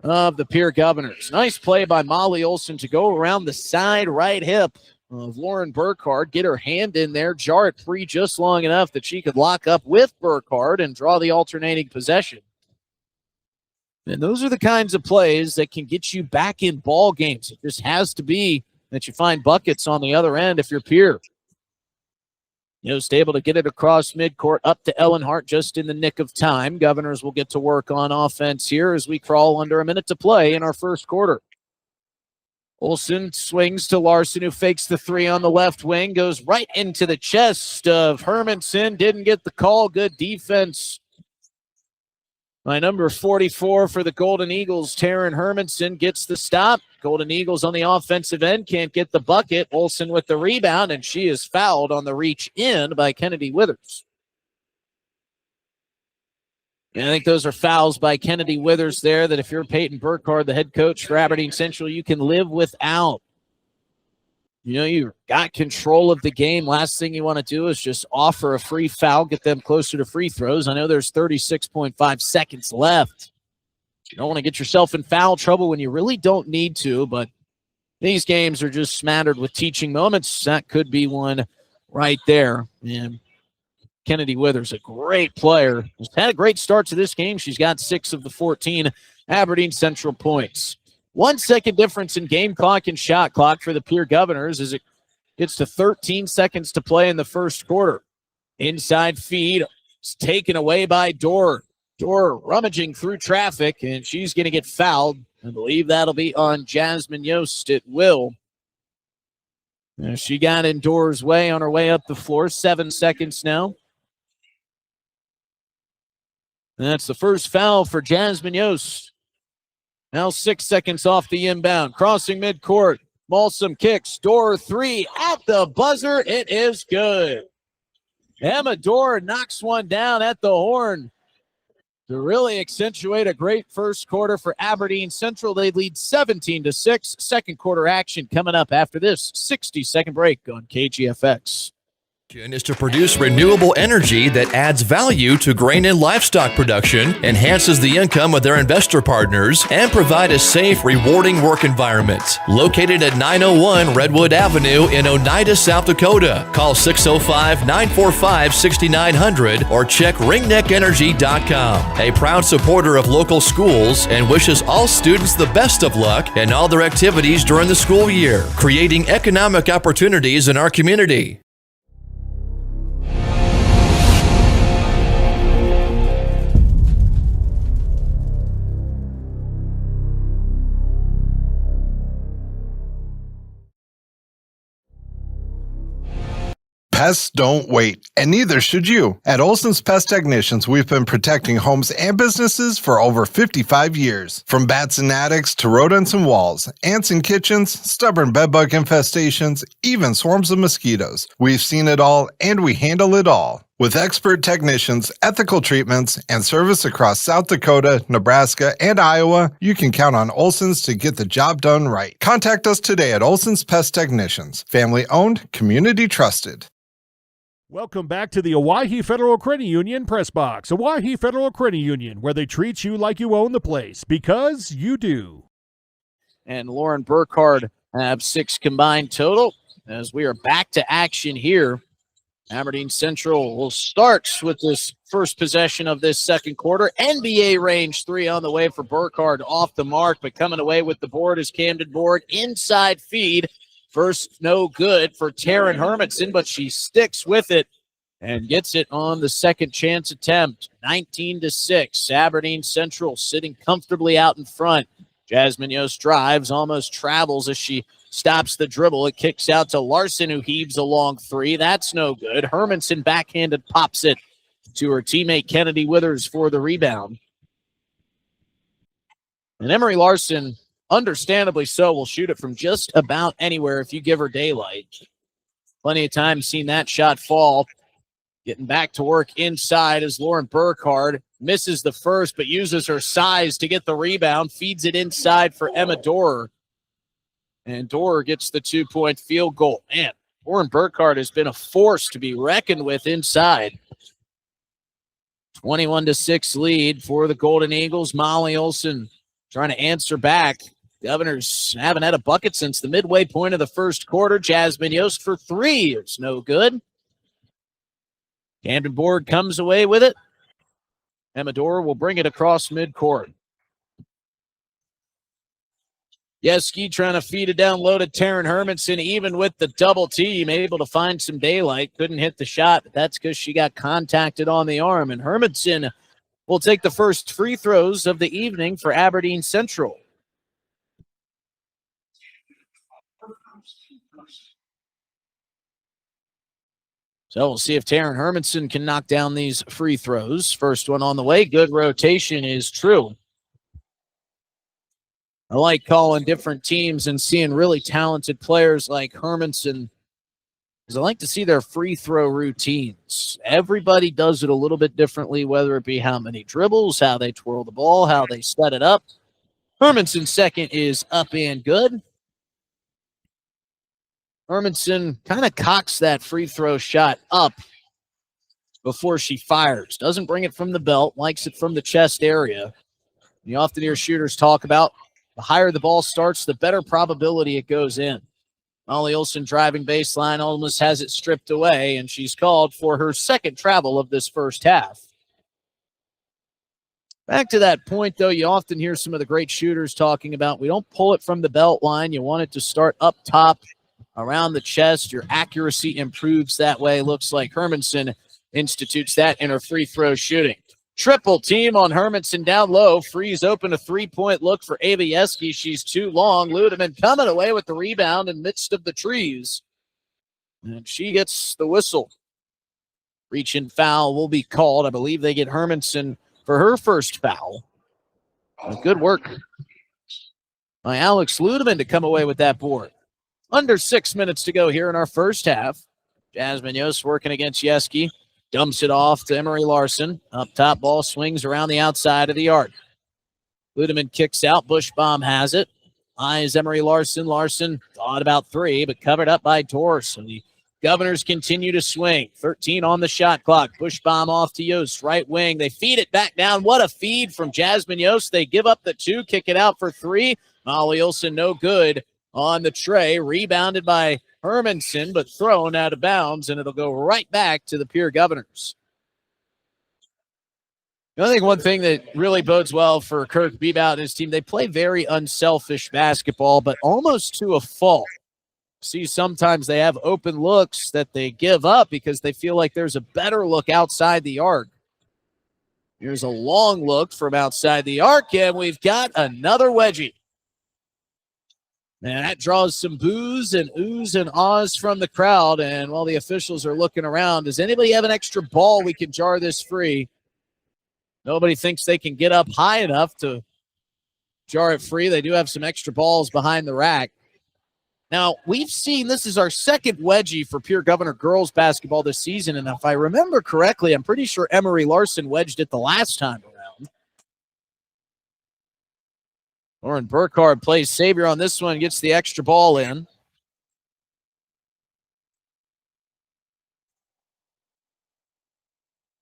of the Pierre Governors. Nice play by Molly Olsen to go around the side right hip of Lauren Burkhardt, get her hand in there, jar it free just long enough that she could lock up with Burkhardt and draw the alternating possession. And those are the kinds of plays that can get you back in ball games. It just has to be that you find buckets on the other end if you're Pierre. Yost able to get it across midcourt up to Ellen Hart just in the nick of time. Governors will get to work on offense here as we crawl under a minute to play in our first quarter. Olsen swings to Larson, who fakes the three on the left wing, goes right into the chest of Hermanson. Didn't get the call. Good defense by number 44 for the Golden Eagles. Taryn Hermanson gets the stop. Golden Eagles on the offensive end can't get the bucket. Olsen with the rebound, and she is fouled on the reach in by Kennedy Withers. And I think those are fouls by Kennedy Withers there that if you're Peyton Burkhardt, the head coach for Aberdeen Central, you can live without. You know, you've got control of the game. Last thing you want to do is just offer a free foul, get them closer to free throws. I know there's 36.5 seconds left. You don't want to get yourself in foul trouble when you really don't need to, but these games are just smattered with teaching moments. That could be one right there. And Kennedy Withers, a great player. She's had a great start to this game. She's got 6 of the 14 Aberdeen Central points. 1 second difference in game clock and shot clock for the Pierre Governors as it gets to 13 seconds to play in the first quarter. Inside feed is taken away by Dorr. Dorr rummaging through traffic, and she's going to get fouled. I believe that'll be on Jasmine Yost. It will. She got in Dorr's way on her way up the floor. 7 seconds now. And that's the first foul for Jasmine Yost. Now 6 seconds off the inbound. Crossing midcourt. Malsum kicks. Dorr 3 at the buzzer. It is good. Emma Dorr knocks one down at the horn to really accentuate a great first quarter for Aberdeen Central. They lead 17-6. Second quarter action coming up after this 60-second break on KGFX. Is to produce renewable energy that adds value to grain and livestock production, enhances the income of their investor partners, and provide a safe, rewarding work environment. Located at 901 Redwood Avenue in Oneida, South Dakota. Call 605-945-6900 or check ringneckenergy.com. A proud supporter of local schools and wishes all students the best of luck in all their activities during the school year, creating economic opportunities in our community. Pests don't wait, and neither should you. At Olson's Pest Technicians, we've been protecting homes and businesses for over 55 years. From bats and attics to rodents and walls, ants in kitchens, stubborn bedbug infestations, even swarms of mosquitoes. We've seen it all, and we handle it all. With expert technicians, ethical treatments, and service across South Dakota, Nebraska, and Iowa, you can count on Olson's to get the job done right. Contact us today at Olson's Pest Technicians. Family owned, community trusted. Welcome back to the Owyhee Federal Credit Union Press Box. Owyhee Federal Credit Union, where they treat you like you own the place, because you do. And Lauren Burkhardt have 6 combined total as we are back to action here. Aberdeen Central will start with this first possession of this second quarter. NBA range 3 on the way for Burkhardt, off the mark, but coming away with the board is Camden Borg. Inside feed. First, no good for Taryn Hermanson, but she sticks with it and gets it on the second chance attempt. 19-6. Aberdeen Central sitting comfortably out in front. Jasmine Yost drives, almost travels as she stops the dribble. It kicks out to Larson, who heaves a long 3. That's no good. Hermanson backhanded pops it to her teammate Kennedy Withers for the rebound. And Emery Larson, understandably so, will shoot it from just about anywhere if you give her daylight. Plenty of time seen that shot fall. Getting back to work inside as Lauren Burkhardt misses the first, but uses her size to get the rebound, feeds it inside for Emma Dorr. And Dorr gets the 2-point field goal. Man, Lauren Burkhardt has been a force to be reckoned with inside. 21-6 lead for the Golden Eagles. Molly Olson trying to answer back. Governors haven't had a bucket since the midway point of the first quarter. Jasmine Yost for 3 is no good. Camden Borg comes away with it. Emma Dorr will bring it across midcourt. Yeski trying to feed it down low to Taryn Hermanson, even with the double team, able to find some daylight. Couldn't hit the shot, but that's because she got contacted on the arm. And Hermanson will take the first free throws of the evening for Aberdeen Central. So we'll see if Taryn Hermanson can knock down these free throws. First one on the way. Good rotation is true. I like calling different teams and seeing really talented players like Hermanson, because I like to see their free throw routines. Everybody does it a little bit differently, whether it be how many dribbles, how they twirl the ball, how they set it up. Hermanson's second is up and good. Hermanson kind of cocks that free throw shot up before she fires. Doesn't bring it from the belt, likes it from the chest area. You often hear shooters talk about the higher the ball starts, the better probability it goes in. Molly Olson driving baseline, almost has it stripped away, and she's called for her second travel of this first half. Back to that point, though, you often hear some of the great shooters talking about we don't pull it from the belt line. You want it to start up top around the chest. Your accuracy improves that way. Looks like Hermanson institutes that in her free throw shooting. Triple team on Hermanson down low. Freeze open a three-point look for Abieski. She's too long. Ludeman coming away with the rebound in midst of the trees. And she gets the whistle. Reach-in foul will be called. I believe they get Hermanson for her first foul. Good work by Alex Ludeman to come away with that board. Under 6 minutes to go here in our first half. Jasmine Yost working against Yeski. Dumps it off to Emery Larson. Up top, ball swings around the outside of the arc. Ludeman kicks out. Bushbaum has it. Eyes Emery Larson. Larson thought about three, but covered up by Torres. And the Governors continue to swing. 13 on the shot clock. Bushbaum off to Yost. Right wing. They feed it back down. What a feed from Jasmine Yost. They give up the two. Kick it out for three. Molly Olsen no good on the tray. Rebounded by Hermanson, but thrown out of bounds, and it'll go right back to the Pierre Governors. I think one thing that really bodes well for Kirk Bebout and his team, they play very unselfish basketball, but almost to a fault. See, sometimes they have open looks that they give up because they feel like there's a better look outside the arc. Here's a long look from outside the arc, and we've got another wedgie. And that draws some boos and oohs and ahs from the crowd. And while the officials are looking around, does anybody have an extra ball we can jar this free? Nobody thinks they can get up high enough to jar it free. They do have some extra balls behind the rack. Now, we've seen this is our second wedgie for Pierre Governor girls basketball this season. And if I remember correctly, I'm pretty sure Emery Larson wedged it the last time around. Lauren Burkhardt plays savior on this one, gets the extra ball in.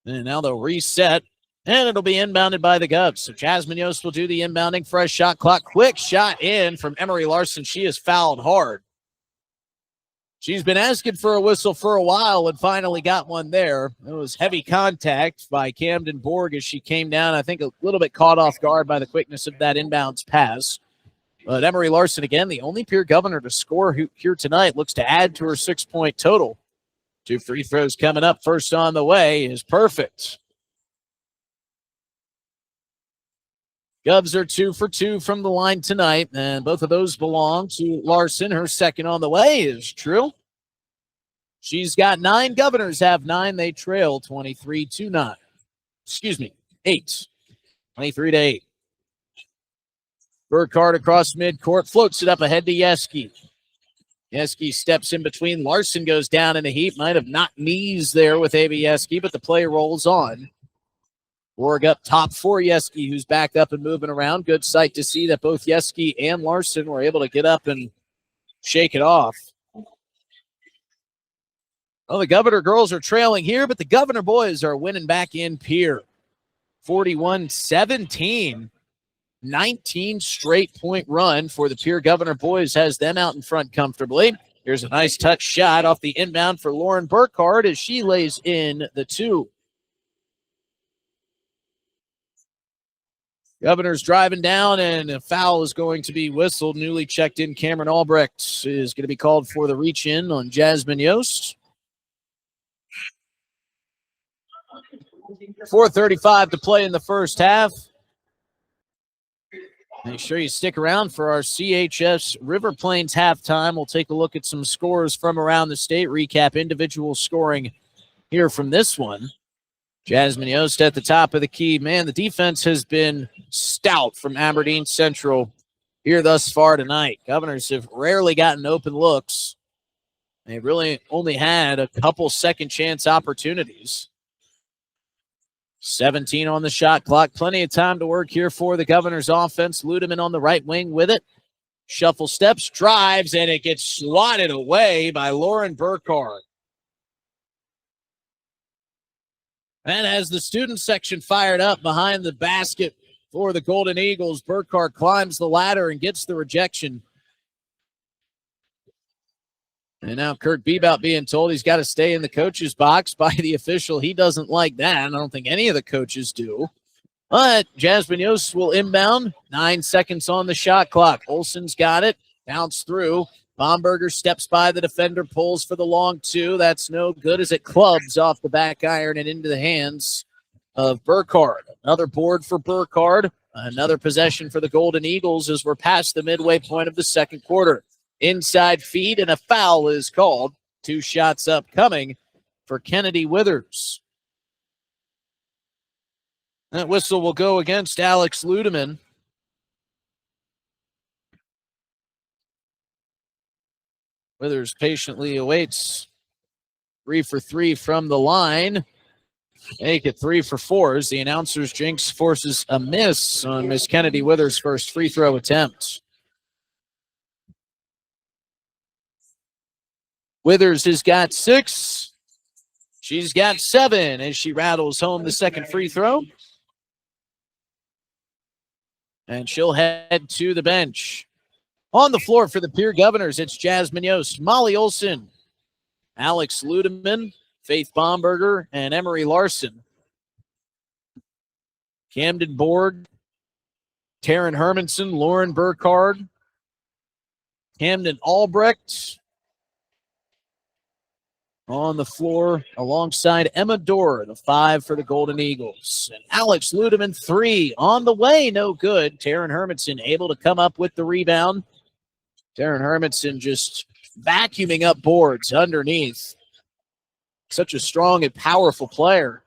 And now they'll reset, and it'll be inbounded by the Govs. So Jasmine Yost will do the inbounding. Fresh shot clock. Quick shot in from Emery Larson. She is fouled hard. She's been asking for a whistle for a while and finally got one there. It was heavy contact by Camden Borg as she came down. I think a little bit caught off guard by the quickness of that inbounds pass. But Emery Larson, again, the only Pierre Governor to score here tonight, looks to add to her 6-point total. 2 free throws coming up. First on the way is perfect. Govs are 2 for 2 from the line tonight, and both of those belong to Larson. Her second on the way is true. She's got 9. Governors have 9. They trail 23-9. Excuse me, 8. 23-8. Burkhardt across midcourt, floats it up ahead to Yeski. Yeski steps in between. Larson goes down in a heap. Might have knocked knees there with Abieski, but the play rolls on. Borg up top for Yeski, who's back up and moving around. Good sight to see that both Yeski and Larson were able to get up and shake it off. Well, the Governor girls are trailing here, but the Governor boys are winning back in Pierre. 41-17. 19 straight point run for the Pierre Governor boys has them out in front comfortably. Here's a nice touch shot off the inbound for Lauren Burkhardt as she lays in the 2. Governor's driving down, and a foul is going to be whistled. Newly checked in Cameron Albrecht is going to be called for the reach-in on Jasmine Yost. 4:35 to play in the first half. Make sure you stick around for our CHS River Plains halftime. We'll take a look at some scores from around the state, recap individual scoring here from this one. Jasmine Yost at the top of the key. Man, the defense has been stout from Aberdeen Central here thus far tonight. Governors have rarely gotten open looks. They really only had a couple second chance opportunities. 17 on the shot clock. Plenty of time to work here for the Governors offense. Ludeman on the right wing with it. Shuffle steps, drives, and it gets swatted away by Lauren Burkhardt. And as the student section fired up behind the basket for the Golden Eagles, Burkhardt climbs the ladder and gets the rejection. And now Kirk Bebout being told he's got to stay in the coach's box by the official. He doesn't like that. I don't think any of the coaches do. But Jasmine Yost will inbound. 9 seconds on the shot clock. Olsen's got it. Bounce through. Bomberger steps by the defender, pulls for the long 2. That's no good as it clubs off the back iron and into the hands of Burkhardt. Another board for Burkhardt. Another possession for the Golden Eagles as we're past the midway point of the second quarter. Inside feed and a foul is called. 2 shots upcoming for Kennedy Withers. That whistle will go against Alex Ludeman. Withers patiently awaits. 3 for 3 from the line. Make it 3 for 4 as the announcer's jinx forces a miss on Miss Kennedy Withers' first free throw attempt. Withers has got 6. She's got 7 as she rattles home the second free throw. And she'll head to the bench. On the floor for the Pierre Governors, it's Jasmine Yost, Molly Olson, Alex Ludeman, Faith Bomberger, and Emery Larson. Camden Borg, Taryn Hermanson, Lauren Burkhardt, Camden Albrecht on the floor alongside Emma Dorr, the 5 for the Golden Eagles. And Alex Ludeman, 3 on the way, no good. Taryn Hermanson able to come up with the rebound. Taryn Hermanson just vacuuming up boards underneath. Such a strong and powerful player.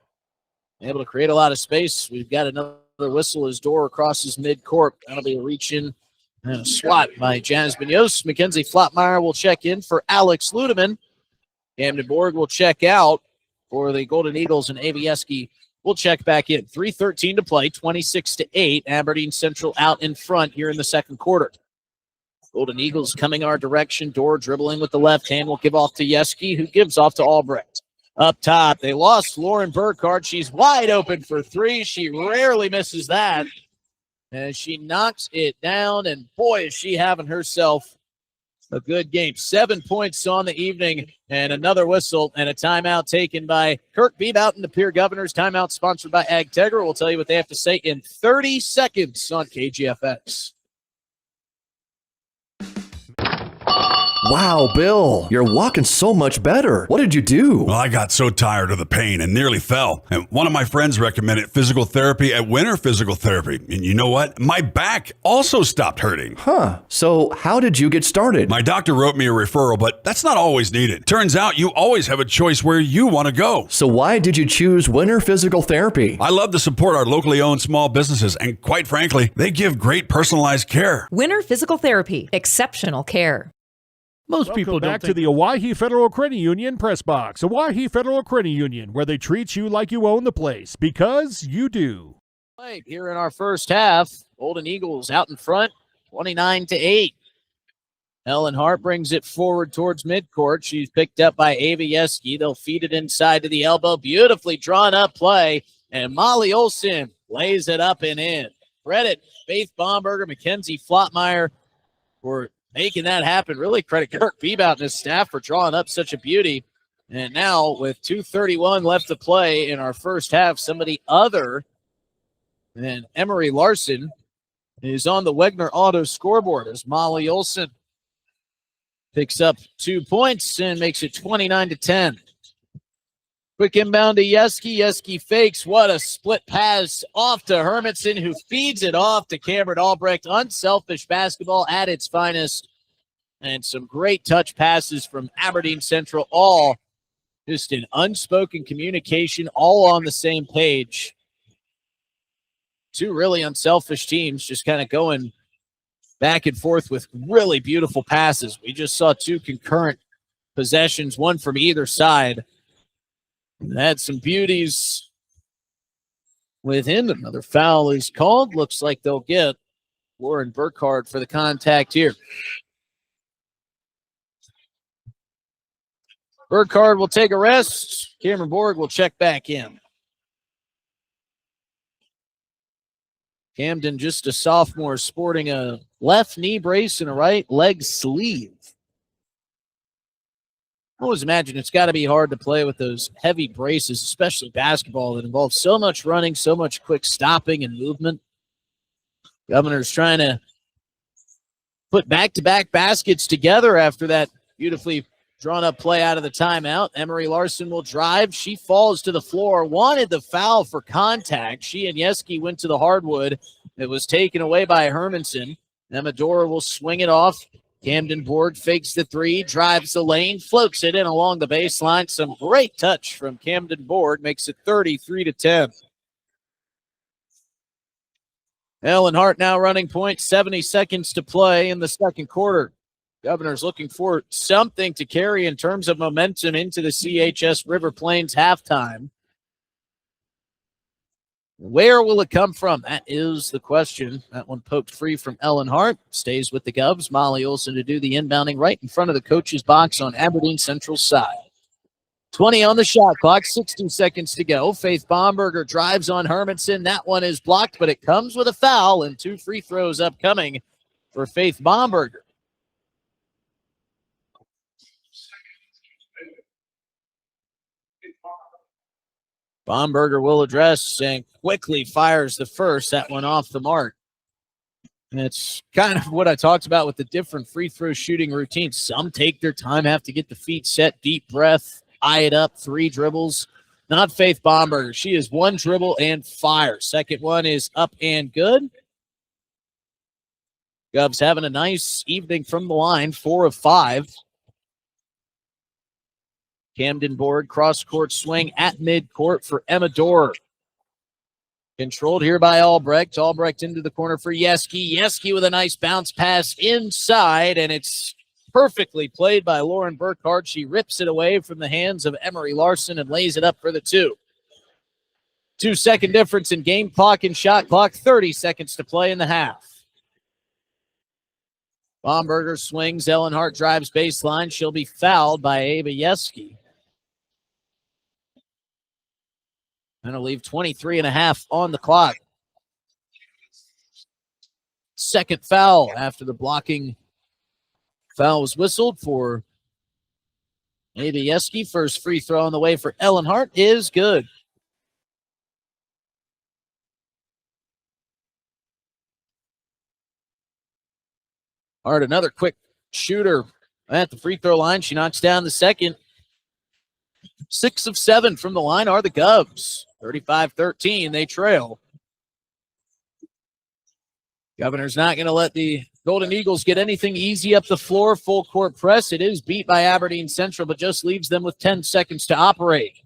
Able to create a lot of space. We've got another whistle as Dorr crosses midcourt. That'll be a reach in and a swat by Jasmine Yost. Mackenzie Flotmeyer will check in for Alex Ludeman. Camden Borg will check out for the Golden Eagles, and Avieski will check back in. 3:13 to play, 26-8. Aberdeen Central out in front here in the second quarter. Golden Eagles coming our direction. Dorr dribbling with the left hand will give off to Yeski, who gives off to Albrecht. Up top, they lost Lauren Burkhardt. She's wide open for 3. She rarely misses that. And she knocks it down, and boy, is she having herself a good game. 7 points on the evening, and another whistle and a timeout taken by Kirk Beebout and the Pierre Governors. Timeout sponsored by AgTegra. We'll tell you what they have to say in 30 seconds on KGFX. Wow, Bill, you're walking so much better. What did you do? Well, I got so tired of the pain and nearly fell. And one of my friends recommended physical therapy at Winter Physical Therapy. And you know what? My back also stopped hurting. Huh. So how did you get started? My doctor wrote me a referral, but that's not always needed. Turns out you always have a choice where you want to go. So why did you choose Winter Physical Therapy? I love to support our locally owned small businesses, and quite frankly, they give great personalized care. Winter Physical Therapy. Exceptional care. Most people back to the Owyhee Federal Credit Union press box. Owyhee Federal Credit Union, where they treat you like you own the place, because you do. Here in our first half, Golden Eagles out in front, 29-8. Ellen Hart brings it forward towards midcourt. She's picked up by Avieski. They'll feed it inside to the elbow. Beautifully drawn up play, and Molly Olson lays it up and in. Credit Faith Bomberger, Mackenzie Flotmeyer for making that happen. Really credit Kirk Beebout and his staff for drawing up such a beauty. And now with 2:31 left to play in our first half, somebody other than Emery Larson is on the Wegner Auto scoreboard as Molly Olson picks up 2 points and makes it 29-10. Quick inbound to Yeski. Yeski fakes. What a split pass off to Hermanson, who feeds it off to Cameron Albrecht. Unselfish basketball at its finest. And some great touch passes from Aberdeen Central. All just in unspoken communication, all on the same page. 2 really unselfish teams just kind of going back and forth with really beautiful passes. We just saw 2 concurrent possessions, one from either side. Had some beauties within. Another foul is called. Looks like they'll get Lauren Burkhardt for the contact here. Burkhardt will take a rest. Cameron Borg will check back in. Camden, just a sophomore, sporting a left knee brace and a right leg sleeve. I always imagine it's got to be hard to play with those heavy braces, especially basketball that involves so much running, so much quick stopping and movement. Governor's trying to put back-to-back baskets together after that beautifully Drawn up play out of the timeout. Emery Larson will drive. She falls to the floor. Wanted the foul for contact. She and Yeski went to the hardwood. It was taken away by Hermanson. Amadora will swing it off. Camden Board fakes the three, drives the lane, floats it in along the baseline. Some great touch from Camden Board, makes it 33-10. Ellen Hart now running point, 70 seconds to play in the second quarter. Governors looking for something to carry in terms of momentum into the CHS River Plains halftime. Where will it come from? That is the question. That one poked free from Ellen Hart. Stays with the Govs. Molly Olson to do the inbounding right in front of the coach's box on Aberdeen Central's side. 20 on the shot clock, 60 seconds to go. Faith Bomberger drives on Hermanson. That one is blocked, but it comes with a foul and 2 free throws upcoming for Faith Bomberger. Bomberger will address and quickly fires the first. That one off the mark. And it's kind of what I talked about with the different free throw shooting routines. Some take their time, have to get the feet set, deep breath, eye it up, 3 dribbles. Not Faith Bomberger. She is 1 dribble and fire. Second one is up and good. Govs having a nice evening from the line, 4 of 5. Camden Board, cross-court swing at midcourt for Emma Dorr. Controlled here by Albrecht. Albrecht into the corner for Yeski. Yeski with a nice bounce pass inside, and it's perfectly played by Lauren Burkhardt. She rips it away from the hands of Emery Larson and lays it up for the 2. 2-second difference in game clock and shot clock. 30 seconds to play in the half. Bomberger swings. Ellen Hart drives baseline. She'll be fouled by Ava Yeski. And I'll leave 23.5 on the clock. Second foul after the blocking foul was whistled for Ava Yeski. First free throw on the way for Ellen Hart is good. Hart, another quick shooter at the free throw line. She knocks down the second. 6 of 7 from the line are the Govs. 35-13, they trail. Governor's not going to let the Golden Eagles get anything easy up the floor. Full court press. It is beat by Aberdeen Central, but just leaves them with 10 seconds to operate.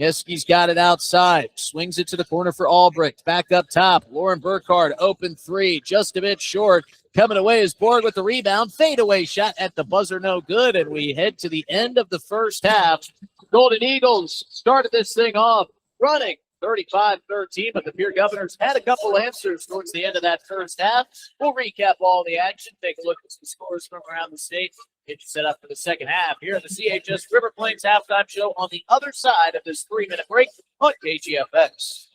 Yeski's got it outside. Swings it to the corner for Albrecht. Back up top. Lauren Burkhardt, open 3. Just a bit short. Coming away is Board with the rebound. Fadeaway shot at the buzzer, no good. And we head to the end of the first half. Golden Eagles started this thing off running 35-13, but the Pierre Governors had a couple answers towards the end of that first half. We'll recap all the action, take a look at some scores from around the state, get you set up for the second half here at the CHS River Plains halftime show on the other side of this 3-minute break on KGFX.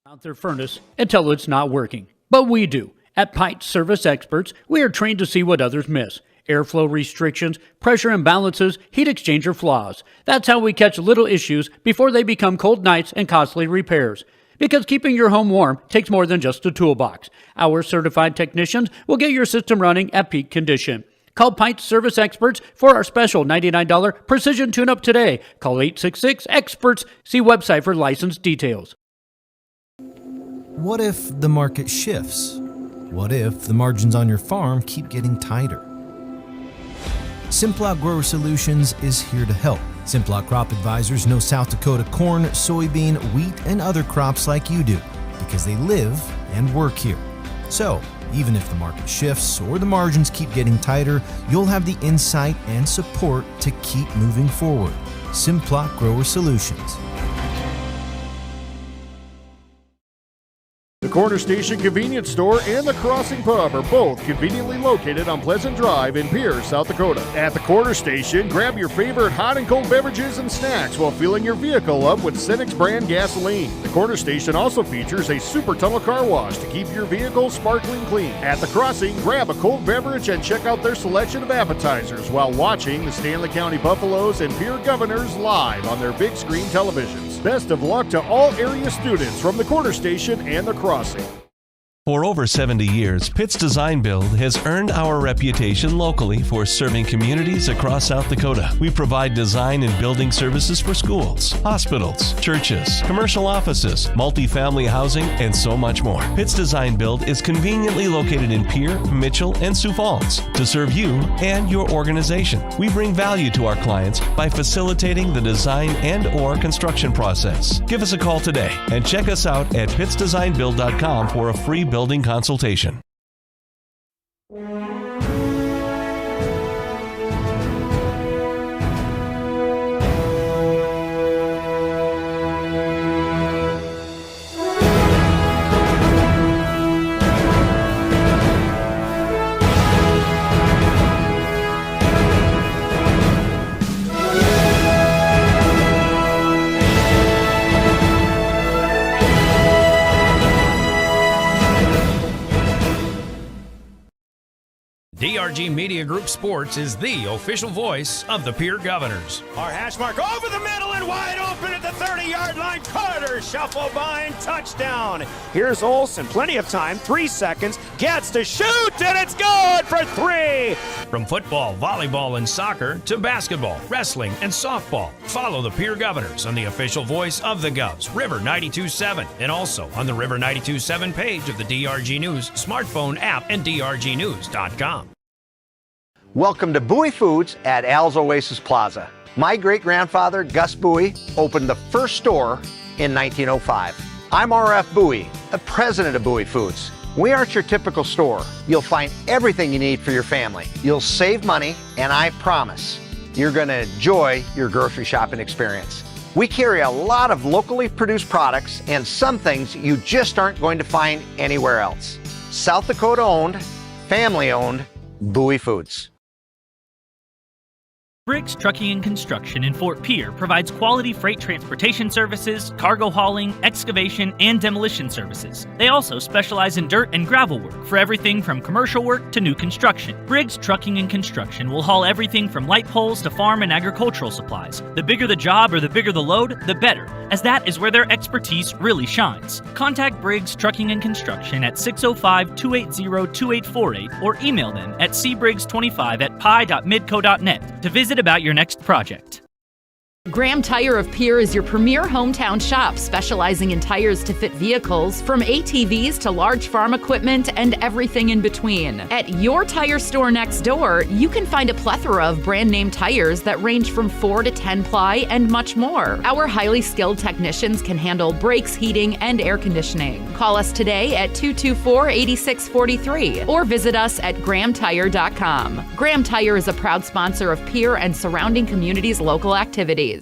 Out their furnace until it's not working. But we do. At Pipe Service Experts, we are trained to see what others miss. Airflow restrictions, pressure imbalances, heat exchanger flaws. That's how we catch little issues before they become cold nights and costly repairs. Because keeping your home warm takes more than just a toolbox. Our certified technicians will get your system running at peak condition. Call Pipe Service Experts for our special $99 precision tune-up today. Call 866-EXPERTS. See website for license details. What if the market shifts? What if the margins on your farm keep getting tighter? Simplot Grower Solutions is here to help. Simplot Crop Advisors know South Dakota corn, soybean, wheat, and other crops like you do because they live and work here. So, even if the market shifts or the margins keep getting tighter, you'll have the insight and support to keep moving forward. Simplot Grower Solutions. The Corner Station Convenience Store and the Crossing Pub are both conveniently located on Pleasant Drive in Pierre, South Dakota. At the Corner Station, grab your favorite hot and cold beverages and snacks while filling your vehicle up with Cenex brand gasoline. The Corner Station also features a super tunnel car wash to keep your vehicle sparkling clean. At the Crossing, grab a cold beverage and check out their selection of appetizers while watching the Stanley County Buffaloes and Pierre Governors live on their big screen televisions. Best of luck to all area students from the Corner Station and the Crossing. For over 70 years, Pitt's Design Build has earned our reputation locally for serving communities across South Dakota. We provide design and building services for schools, hospitals, churches, commercial offices, multifamily housing, and so much more. Pitt's Design Build is conveniently located in Pierre, Mitchell, and Sioux Falls to serve you and your organization. We bring value to our clients by facilitating the design and/or construction process. Give us a call today and check us out at pittsdesignbuild.com for a free building consultation. DRG Media Group Sports is the official voice of the Pierre Governors. Our hash mark over the middle and wide open at the 30-yard line. Carter shuffle by and touchdown. Here's Olsen, plenty of time, 3 seconds, gets to shoot, and it's good for 3. From football, volleyball, and soccer to basketball, wrestling, and softball, follow the Pierre Governors on the official voice of the Govs, River 92.7, and also on the River 92.7 page of the DRG News smartphone app and drgnews.com. Welcome to Bowie Foods at Al's Oasis Plaza. My great-grandfather, Gus Bowie, opened the first store in 1905. I'm R.F. Bowie, the president of Bowie Foods. We aren't your typical store. You'll find everything you need for your family. You'll save money, and I promise you're going to enjoy your grocery shopping experience. We carry a lot of locally produced products and some things you just aren't going to find anywhere else. South Dakota-owned, family-owned, Bowie Foods. Briggs Trucking and Construction in Fort Pierre provides quality freight transportation services, cargo hauling, excavation, and demolition services. They also specialize in dirt and gravel work for everything from commercial work to new construction. Briggs Trucking and Construction will haul everything from light poles to farm and agricultural supplies. The bigger the job or the bigger the load, the better, as that is where their expertise really shines. Contact Briggs Trucking and Construction at 605-280-2848 or email them at cbriggs25@pi.midco.net to visit about your next project. Graham Tire of Pierre is your premier hometown shop, specializing in tires to fit vehicles, from ATVs to large farm equipment and everything in between. At your tire store next door, you can find a plethora of brand name tires that range from 4 to 10 ply and much more. Our highly skilled technicians can handle brakes, heating, and air conditioning. Call us today at 224-8643 or visit us at grahamtire.com. Graham Tire is a proud sponsor of Pierre and surrounding communities' local activities.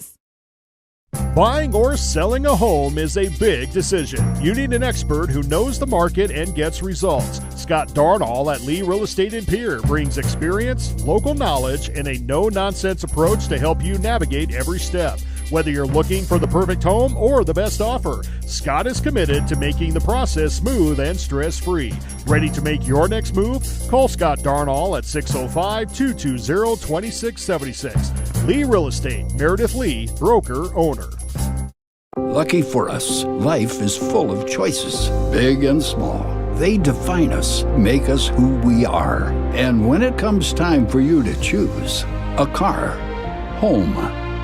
Buying or selling a home is a big decision. You need an expert who knows the market and gets results. Scott Darnall at Lee Real Estate in Pierre brings experience, local knowledge, and a no-nonsense approach to help you navigate every step. Whether you're looking for the perfect home or the best offer, Scott is committed to making the process smooth and stress-free. Ready to make your next move? Call Scott Darnall at 605-220-2676. Lee Real Estate, Meredith Lee, broker, owner. Lucky for us, life is full of choices, big and small. They define us, make us who we are. And when it comes time for you to choose a car, home,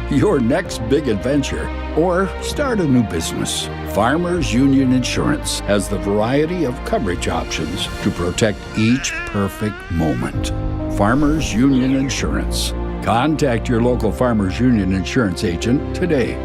your next big adventure, or start a new business, Farmers Union Insurance has the variety of coverage options to protect each perfect moment. Farmers Union Insurance. Contact your local Farmers Union Insurance agent today.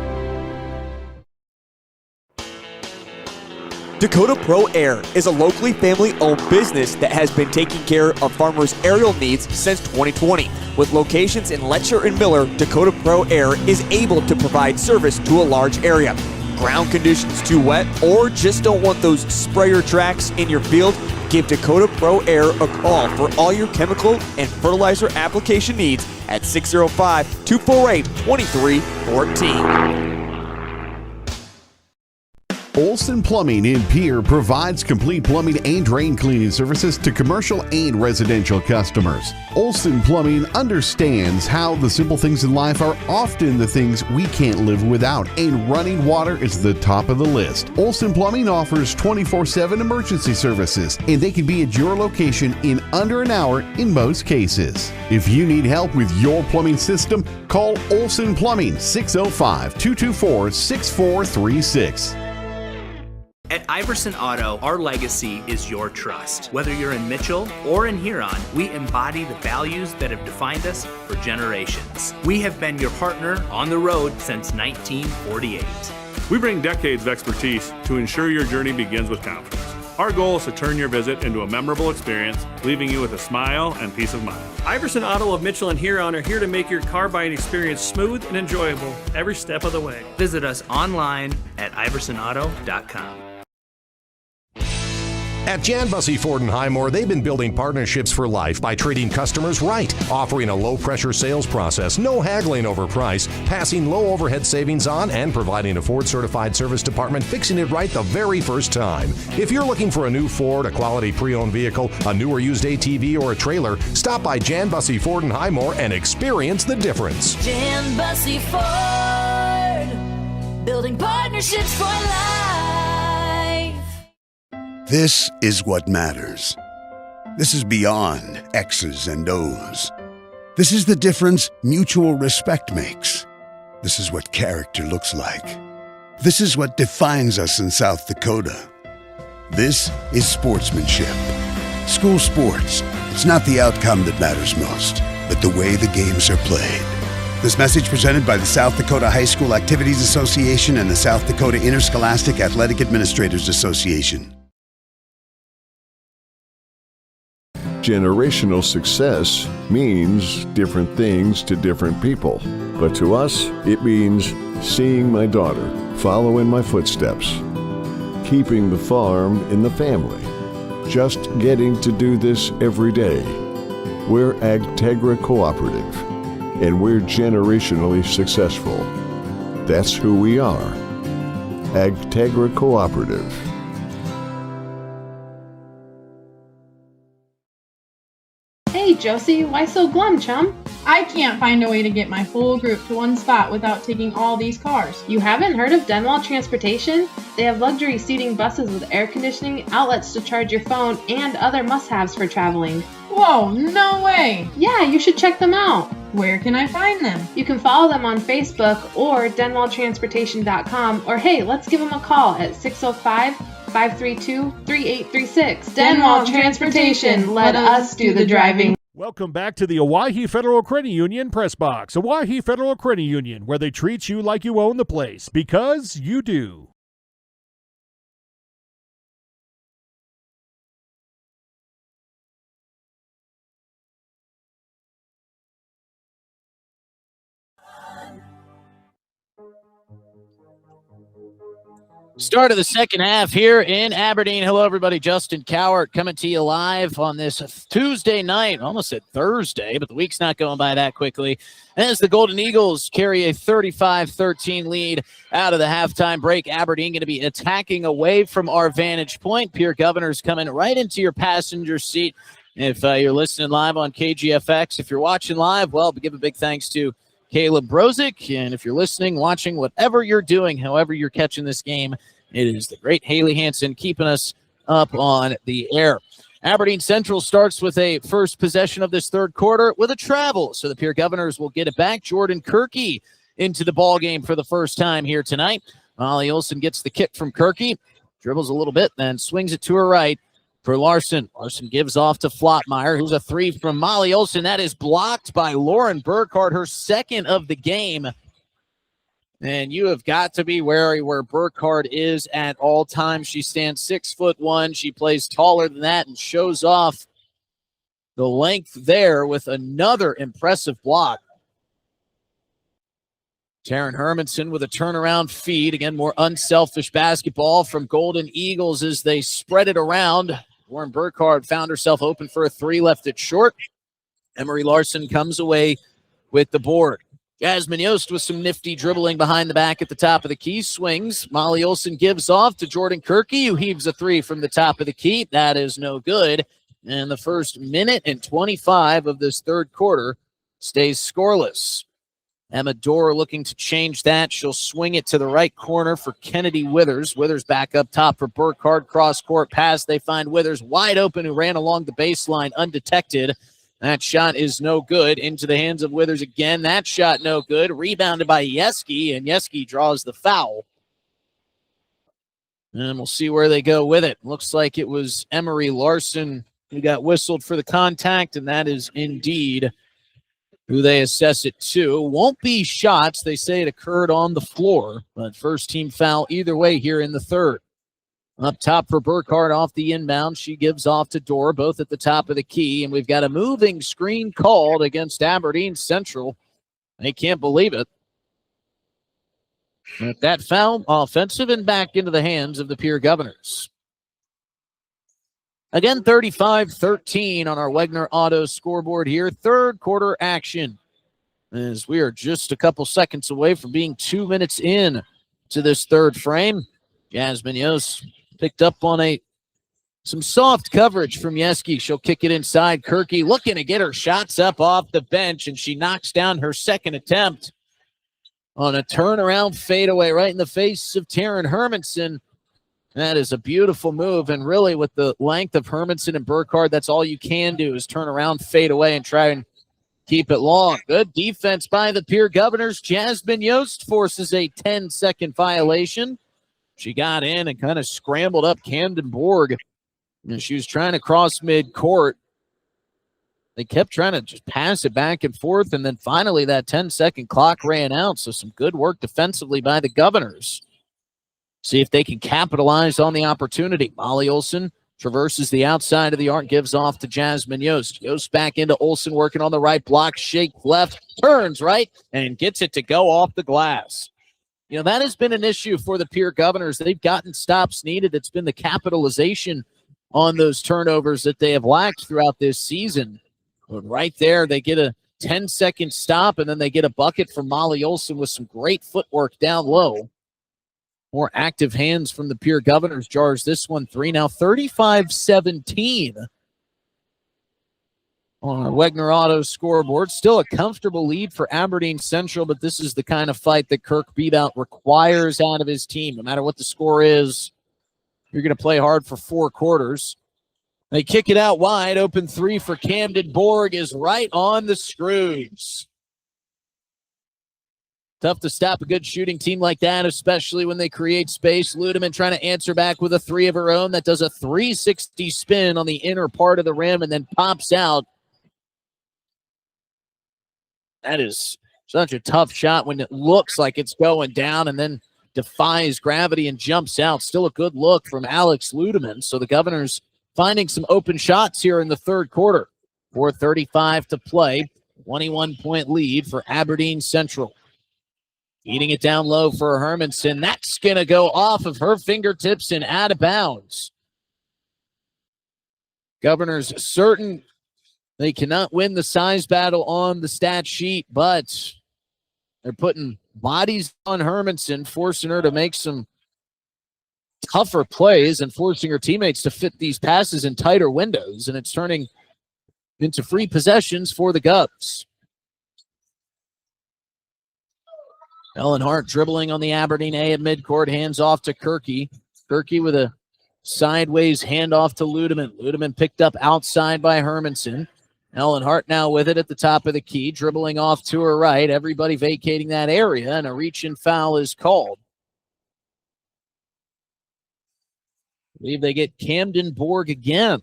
Dakota Pro Air is a locally family-owned business that has been taking care of farmers' aerial needs since 2020. With locations in Letcher and Miller, Dakota Pro Air is able to provide service to a large area. Ground conditions too wet, or just don't want those sprayer tracks in your field? Give Dakota Pro Air a call for all your chemical and fertilizer application needs at 605-248-2314. Olson Plumbing in Pierre provides complete plumbing and drain cleaning services to commercial and residential customers. Olson Plumbing understands how the simple things in life are often the things we can't live without, and running water is the top of the list. Olson Plumbing offers 24/7 emergency services, and they can be at your location in under an hour in most cases. If you need help with your plumbing system, call Olson Plumbing 605-224-6436. At Iverson Auto, our legacy is your trust. Whether you're in Mitchell or in Huron, we embody the values that have defined us for generations. We have been your partner on the road since 1948. We bring decades of expertise to ensure your journey begins with confidence. Our goal is to turn your visit into a memorable experience, leaving you with a smile and peace of mind. Iverson Auto of Mitchell and Huron are here to make your car buying experience smooth and enjoyable every step of the way. Visit us online at iversonauto.com. At Jan Bussey Ford & Highmore, they've been building partnerships for life by treating customers right, offering a low-pressure sales process, no haggling over price, passing low overhead savings on, and providing a Ford-certified service department fixing it right the very first time. If you're looking for a new Ford, a quality pre-owned vehicle, a new or used ATV, or a trailer, stop by Jan Bussey Ford & Highmore and experience the difference. Jan Bussey Ford, building partnerships for life. This is what matters. This is beyond X's and O's. This is the difference mutual respect makes. This is what character looks like. This is what defines us in South Dakota. This is sportsmanship. School sports, it's not the outcome that matters most, but the way the games are played. This message presented by the South Dakota High School Activities Association and the South Dakota Interscholastic Athletic Administrators Association. Generational success means different things to different people. But to us, it means seeing my daughter follow in my footsteps, keeping the farm in the family, just getting to do this every day. We're Agtegra Cooperative, and we're generationally successful. That's who we are. Agtegra Cooperative. Hey Josie, why so glum, chum? I can't find a way to get my whole group to one spot without taking all these cars. You haven't heard of Denwall Transportation? They have luxury seating buses with air conditioning, outlets to charge your phone, and other must-haves for traveling. Whoa, no way! Yeah, you should check them out. Where can I find them? You can follow them on Facebook or denwalltransportation.com, or hey, let's give them a call at 605-532-3836. Denwall Transportation, let us do the driving. Welcome back to the Owyhee Federal Credit Union Press Box. Owyhee Federal Credit Union, where they treat you like you own the place, because you do. Start of the second half here in Aberdeen. Hello, everybody. Justin Cowart coming to you live on this Tuesday night. Almost said Thursday, but the week's not going by that quickly. As the Golden Eagles carry a 35-13 lead out of the halftime break, Aberdeen going to be attacking away from our vantage point. Pierre Governor's coming right into your passenger seat. If you're listening live on KGFX, if you're watching live, well, give a big thanks to Caleb Brozick. And if you're listening, watching, whatever you're doing, however you're catching this game, it is the great Haley Hansen keeping us up on the air. Aberdeen Central starts with a first possession of this third quarter with a travel. So the Pierre Governors will get it back. Jordan Kirky into the ball game for the first time here tonight. Molly Olson gets the kick from Kirky, dribbles a little bit, then swings it to her right for Larson. Larson gives off to Flottmeyer. Here's a three from Molly Olson. That is blocked by Lauren Burkhardt, her second of the game. And you have got to be wary where Burkhardt is at all times. She stands 6'1". She plays taller than that and shows off the length there with another impressive block. Taryn Hermanson with a turnaround feed. Again, more unselfish basketball from Golden Eagles as they spread it around. Lauren Burkhardt found herself open for a three, left it short. Emery Larson comes away with the board. Jasmine Yost with some nifty dribbling behind the back at the top of the key. Swings. Molly Olson gives off to Jordan Kirky, who heaves a three from the top of the key. That is no good. And the first minute and 25 of this third quarter stays scoreless. Emma Dorr looking to change that. She'll swing it to the right corner for Kennedy Withers. Withers back up top for Burkhardt. Cross-court pass. They find Withers wide open, who ran along the baseline undetected. That shot is no good. Into the hands of Withers again. That shot no good. Rebounded by Yeski, and Yeski draws the foul. And we'll see where they go with it. Looks like it was Emery Larson who got whistled for the contact, and that is indeed who they assess it to. Won't be shots. They say it occurred on the floor, but first team foul either way here in the third. Up top for Burkhardt off the inbound. She gives off to Dorr, both at the top of the key. And we've got a moving screen called against Aberdeen Central. They can't believe it. But that foul, offensive and back into the hands of the Pierre Governors. Again, 35-13 on our Wegner Auto scoreboard here. Third quarter action, as we are just a couple seconds away from being 2 minutes in to this third frame. Jasmine Yost picked up on some soft coverage from Yeski. She'll kick it inside. Kirky looking to get her shots up off the bench, and she knocks down her second attempt on a turnaround fadeaway right in the face of Taryn Hermanson. That is a beautiful move, and really with the length of Hermanson and Burkhardt, that's all you can do is turn around, fade away, and try and keep it long. Good defense by the Pierre Governors. Jasmine Yost forces a 10-second violation. She got in and kind of scrambled up Camden Borg. And she was trying to cross midcourt. They kept trying to just pass it back and forth, and then finally that 10-second clock ran out. So some good work defensively by the Governors. See if they can capitalize on the opportunity. Molly Olson traverses the outside of the arc, gives off to Jasmine Yost. Yost back into Olson, working on the right block, shake left, turns right, and gets it to go off the glass. You know, that has been an issue for the Pierre Governors. They've gotten stops needed. It's been the capitalization on those turnovers that they have lacked throughout this season. But right there, they get a 10-second stop, and then they get a bucket from Molly Olson with some great footwork down low. More active hands from the Pierre Governors. Jars this one 3. Now 35-17 on our Wegner Auto scoreboard. Still a comfortable lead for Aberdeen Central, but this is the kind of fight that Kirk Beebout requires out of his team. No matter what the score is, you're going to play hard for 4 quarters. They kick it out wide. Open 3 for Camden Borg is right on the screws. Tough to stop a good shooting team like that, especially when they create space. Ludeman trying to answer back with a 3 of her own. That does a 360 spin on the inner part of the rim and then pops out. That is such a tough shot when it looks like it's going down and then defies gravity and jumps out. Still a good look from Alex Ludeman. So the Governors finding some open shots here in the third quarter. 4:35 to play. 21-point lead for Aberdeen Central. Eating it down low for Hermanson. That's going to go off of her fingertips and out of bounds. Governors certain they cannot win the size battle on the stat sheet, but they're putting bodies on Hermanson, forcing her to make some tougher plays and forcing her teammates to fit these passes in tighter windows, and it's turning into free possessions for the Govs. Ellen Hart dribbling on the Aberdeen A at midcourt, hands off to Kirky. Kirky with a sideways handoff to Ludeman. Ludeman picked up outside by Hermanson. Ellen Hart now with it at the top of the key, dribbling off to her right. Everybody vacating that area, and a reach-in foul is called. I believe they get Camden Borg again.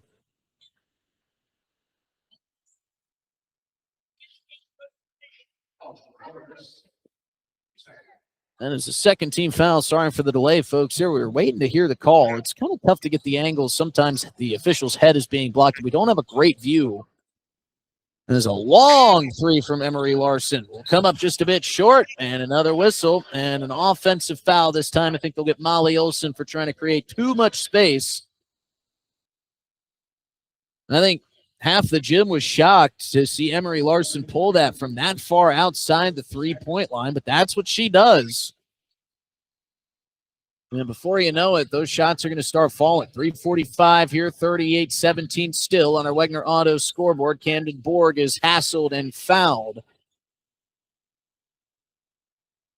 That is the second team foul. Sorry for the delay, folks. Here we were waiting to hear the call. It's kind of tough to get the angles. Sometimes the official's head is being blocked. We don't have a great view. There's a long 3 from Emery Larson. Will come up just a bit short, and another whistle and an offensive foul this time. I think they'll get Molly Olson for trying to create too much space. I think half the gym was shocked to see Emery Larson pull that from that far outside the three-point line, but that's what she does. And before you know it, those shots are going to start falling. 3:45 here, 38-17 still on our Wegner Auto scoreboard. Camden Borg is hassled and fouled.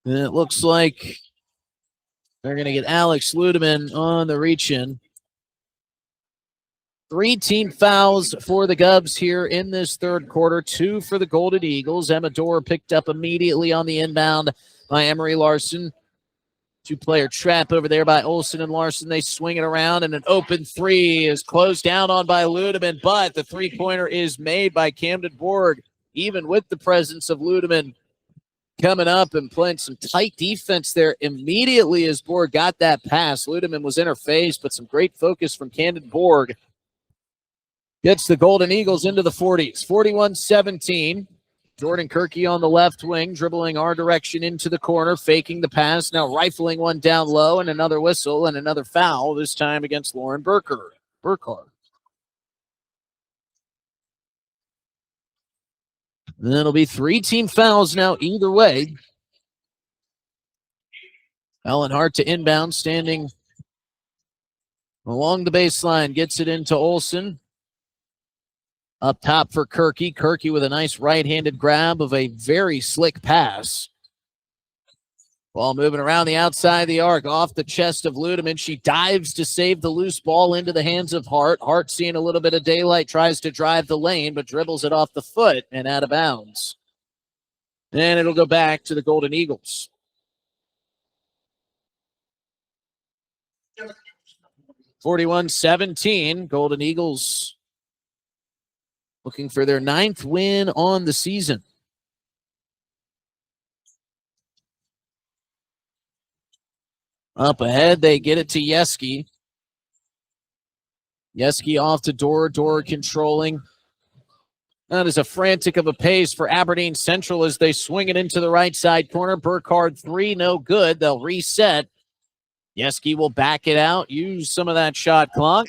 And it looks like they're going to get Alex Ludeman on the reach-in. 3 team fouls for the Gubs here in this third quarter. 2 for the Golden Eagles. Emma Dorr picked up immediately on the inbound by Emery Larson. 2-player trap over there by Olsen and Larson. They swing it around, and an open 3 is closed down on by Ludeman, but the three-pointer is made by Camden Borg, even with the presence of Ludeman coming up and playing some tight defense there immediately as Borg got that pass. Ludeman was in her face, but some great focus from Camden Borg. Gets the Golden Eagles into the 40s. 41-17. Jordan Kirky on the left wing, dribbling our direction into the corner, faking the pass, now rifling one down low, and another whistle and another foul, this time against Lauren Burkhardt. And it'll be 3 team fouls now either way. Ellen Hart to inbound, standing along the baseline, gets it into Olsen. Up top for Kirky. Kirky with a nice right-handed grab of a very slick pass. Ball moving around the outside of the arc, off the chest of Ludeman. She dives to save the loose ball into the hands of Hart. Hart seeing a little bit of daylight, tries to drive the lane, but dribbles it off the foot and out of bounds. And it'll go back to the Golden Eagles. (41-17). Golden Eagles looking for their 9th win on the season. Up ahead, they get it to Yeski. Yeski off to Dorr. Dorr controlling. That is a frantic of a pace for Aberdeen Central as they swing it into the right side corner. Burkhardt 3, no good. They'll reset. Yeski will back it out, use some of that shot clock.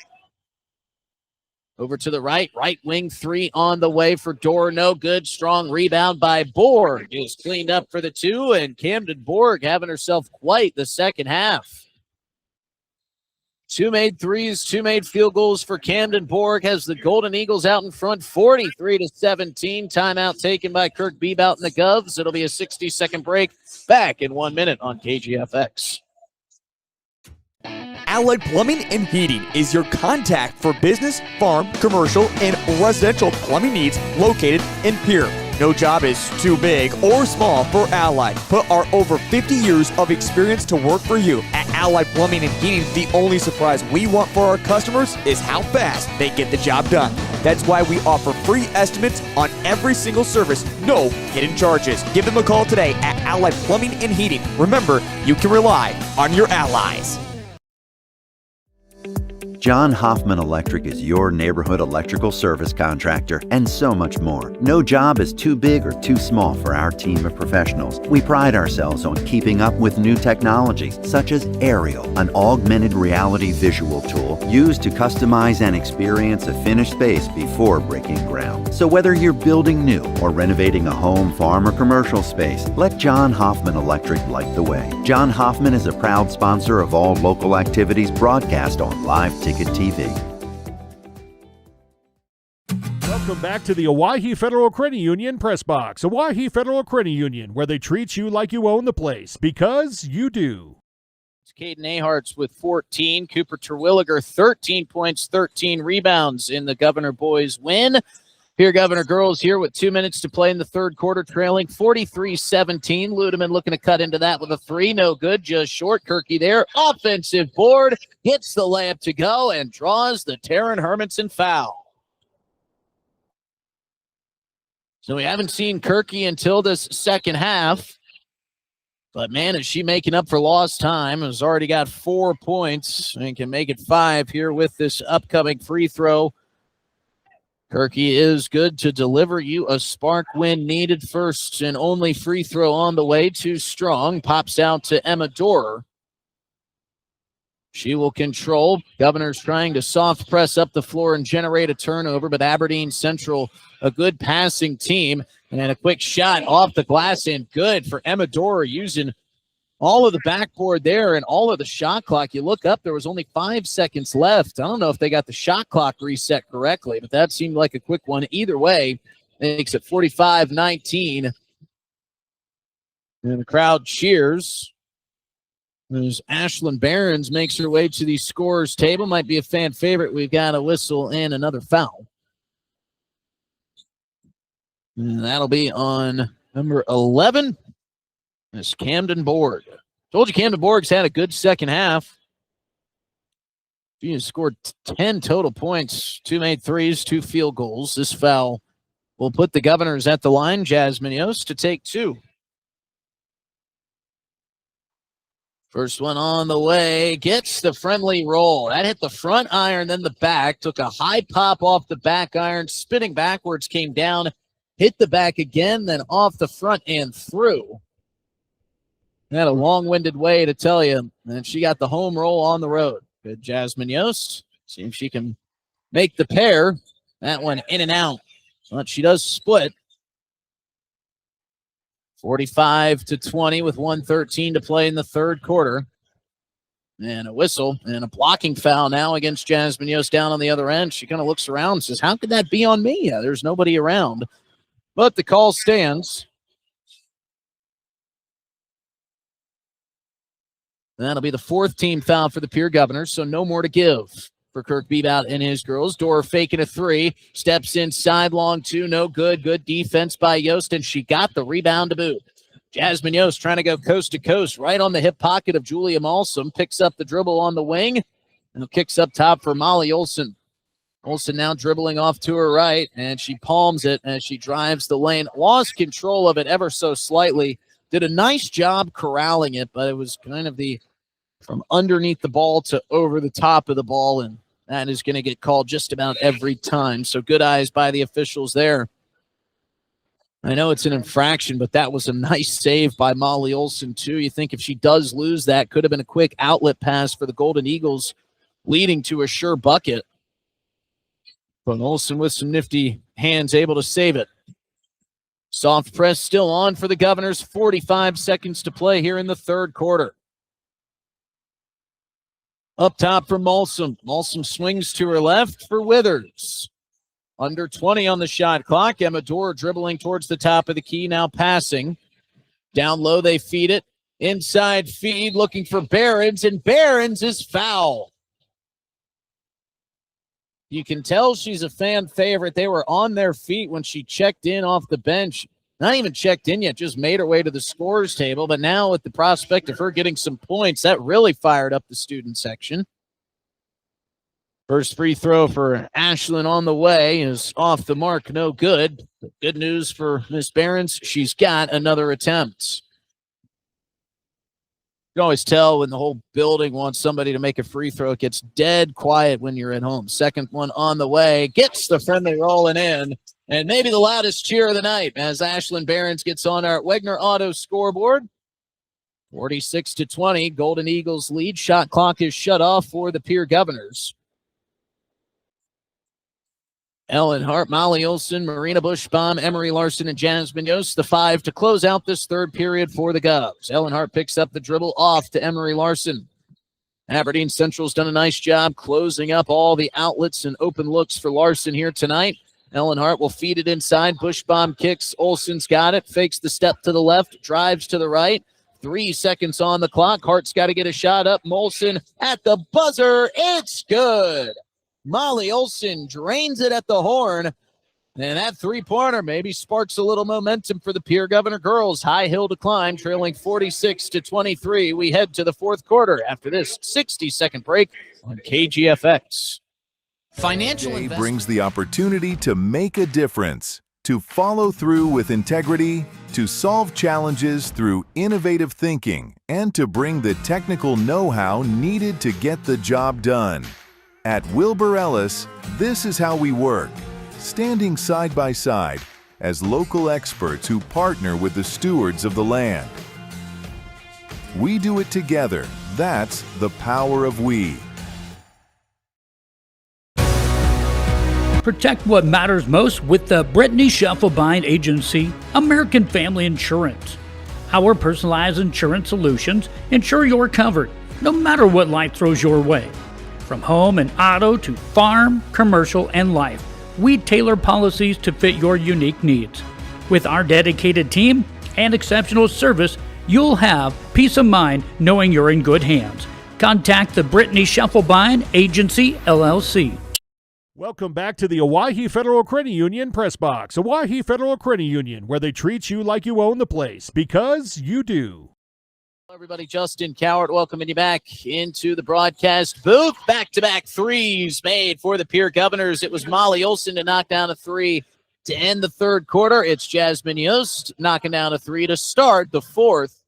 Over to the right wing 3 on the way for Dorr, no good. Strong rebound by Borg is cleaned up for the 2, and Camden Borg having herself quite the second half. 2 made threes, 2 made field goals for Camden Borg, has the Golden Eagles out in front 43-17. Timeout taken by Kirk Bebout and the Govs. It'll be a 60-second break. Back in 1 minute on KGFX. Allied Plumbing and Heating is your contact for business, farm, commercial, and residential plumbing needs located in Pierre. No job is too big or small for Allied. Put our over 50 years of experience to work for you. At Allied Plumbing and Heating, the only surprise we want for our customers is how fast they get the job done. That's why we offer free estimates on every single service, no hidden charges. Give them a call today at Allied Plumbing and Heating. Remember, you can rely on your allies. John Hoffman Electric is your neighborhood electrical service contractor and so much more. No job is too big or too small for our team of professionals. We pride ourselves on keeping up with new technologies such as Aerial, an augmented reality visual tool used to customize and experience a finished space before breaking ground. So whether you're building new or renovating a home, farm, or commercial space, let John Hoffman Electric light the way. John Hoffman is a proud sponsor of all local activities broadcast on Live Ticket TV. Welcome back to the Owyhee Federal Credit Union Press Box. Owyhee Federal Credit Union, where they treat you like you own the place, because you do. It's Caden Aharts with 14. Cooper Terwilliger, 13 points, 13 rebounds in the Governor boys win. Here, Governor girls here with 2 minutes to play in the third quarter, trailing 43-17. Ludeman looking to cut into that with a 3. No good, just short. Kirky there. Offensive board. Gets the layup to go and draws the Taryn Hermanson foul. So we haven't seen Kirky until this second half. But, man, is she making up for lost time. Has already got 4 points and can make it 5 here with this upcoming free throw. Kirky is good to deliver you a spark win needed. First and only free throw on the way. Too strong. Pops out to Emma Dorr. She will control. Governors trying to soft press up the floor and generate a turnover, but Aberdeen Central, a good passing team, and a quick shot off the glass and good for Emma Dorer, using all of the backboard there and all of the shot clock. You look up, there was only 5 seconds left. I don't know if they got the shot clock reset correctly, but that seemed like a quick one. Either way, makes it 45-19. And the crowd cheers as Ashlyn Behrens makes her way to the scorer's table. Might be a fan favorite. We've got a whistle and another foul. And that'll be on number 11. It's Camden Borg. Told you Camden Borg's had a good second half. She has scored 10 total points, 2 made threes, 2 field goals. This foul will put the Governors at the line. Jasmine Yost to take 2. First one on the way, gets the friendly roll. That hit the front iron, then the back. Took a high pop off the back iron, spinning backwards, came down, hit the back again, then off the front and through. Had a long-winded way to tell you, and she got the home roll on the road. Good Jasmine Yost. See if she can make the pair. That one in and out, but she does split. 45-20 with 1:13 to play in the third quarter. And a whistle and a blocking foul now against Jasmine Yost down on the other end. She kind of looks around and says, how could that be on me? Yeah, there's nobody around. But the call stands. That'll be the 4th team foul for the Pierre Governors, so no more to give for Kirk Bebout and his girls. Dorer faking a 3, steps inside, long 2, no good. Good defense by Yost, and she got the rebound to boot. Jasmine Yost trying to go coast to coast, right on the hip pocket of Julia Malsom, picks up the dribble on the wing, and kicks up top for Molly Olson. Olson now dribbling off to her right, and she palms it as she drives the lane. Lost control of it ever so slightly. Did a nice job corralling it, but it was kind of from underneath the ball to over the top of the ball, and that is going to get called just about every time. So good eyes by the officials there. I know it's an infraction, but that was a nice save by Molly Olson, too. You think if she does lose that, could have been a quick outlet pass for the Golden Eagles, leading to a sure bucket. But Olson with some nifty hands able to save it. Soft press still on for the Governors. 45 seconds to play here in the third quarter. Up top for Malsom. Malsom swings to her left for Withers. Under 20 on the shot clock. Emma Dorer dribbling towards the top of the key, now passing. Down low, they feed it. Inside feed, looking for Behrens, and Behrens is foul. You can tell she's a fan favorite. They were on their feet when she checked in off the bench. Not even checked in yet, just made her way to the scorer's table. But now with the prospect of her getting some points, that really fired up the student section. First free throw for Ashlyn on the way is off the mark, no good. Good news for Miss Behrens, she's got another attempt. You can always tell when the whole building wants somebody to make a free throw. It gets dead quiet when you're at home. Second one on the way, gets the friendly rolling in. And maybe the loudest cheer of the night as Ashlyn Behrens gets on our Wegner Auto scoreboard. 46-20, Golden Eagles lead. Shot clock is shut off for the Pierre Governors. Ellen Hart, Molly Olson, Marina Bushbaum, Emery Larson, and Jasmine Yost, the 5 to close out this third period for the Govs. Ellen Hart picks up the dribble off to Emery Larson. Aberdeen Central's done a nice job closing up all the outlets and open looks for Larson here tonight. Ellen Hart will feed it inside. Bushbaum kicks. Olson's got it. Fakes the step to the left. Drives to the right. 3 seconds on the clock. Hart's got to get a shot up. Molson at the buzzer. It's good. Molly Olson drains it at the horn. And that three-pointer maybe sparks a little momentum for the Pierre Governor girls. High hill to climb, trailing 46-23. We head to the fourth quarter after this 60-second break on KGFX. Financial brings the opportunity to make a difference, to follow through with integrity, to solve challenges through innovative thinking, and to bring the technical know-how needed to get the job done. At Wilbur Ellis, this is how we work, standing side by side as local experts who partner with the stewards of the land. We do it together, That's the power of we. Protect what matters most with the Brittany Scheffelbein Agency, American Family Insurance. Our personalized insurance solutions ensure you're covered, no matter what life throws your way. From home and auto to farm, commercial, and life, we tailor policies to fit your unique needs. With our dedicated team and exceptional service, you'll have peace of mind knowing you're in good hands. Contact the Brittany Scheffelbein Agency, LLC. Welcome back to the Owyhee Federal Credit Union Press Box. Owyhee Federal Credit Union, where they treat you like you own the place, because you do. Hello, everybody. Justin Cowart welcoming you back into the broadcast booth. Back-to-back threes made for the Pierre Governors. It was Molly Olson to knock down a three to end the third quarter. It's Jasmine Yost knocking down a three to start the fourth.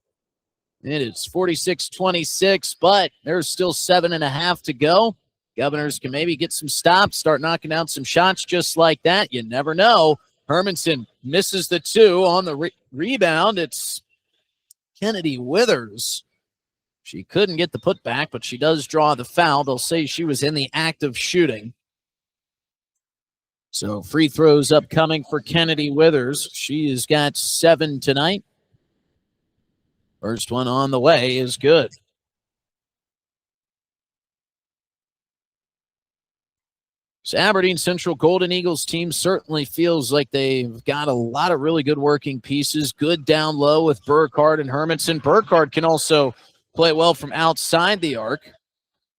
It is 46-26, but there's still 7.5 to go. Governors can maybe get some stops, start knocking down some shots just like that. You never know. Hermanson misses the two on the rebound. It's Kennedy Withers. She couldn't get the putback, but she does draw the foul. They'll say she was in the act of shooting. So free throws upcoming for Kennedy Withers. She has got 7 tonight. First one on the way is good. This Aberdeen Central Golden Eagles team certainly feels like they've got a lot of really good working pieces. Good down low with Burkhardt and Hermanson. Burkhardt can also play well from outside the arc.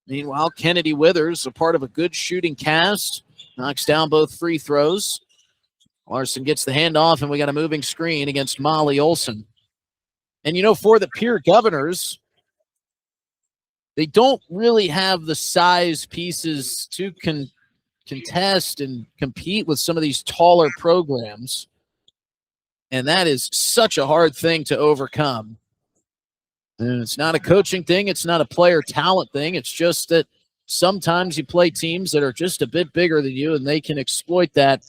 Meanwhile, Kennedy Withers, a part of a good shooting cast, knocks down both free throws. Larson gets the handoff, and we got a moving screen against Molly Olson. And, you know, for the Pierre Governors, they don't really have the size pieces to contest and compete with some of these taller programs. And that is such a hard thing to overcome. And it's not a coaching thing. It's not a player talent thing. It's just that sometimes you play teams that are just a bit bigger than you, and they can exploit that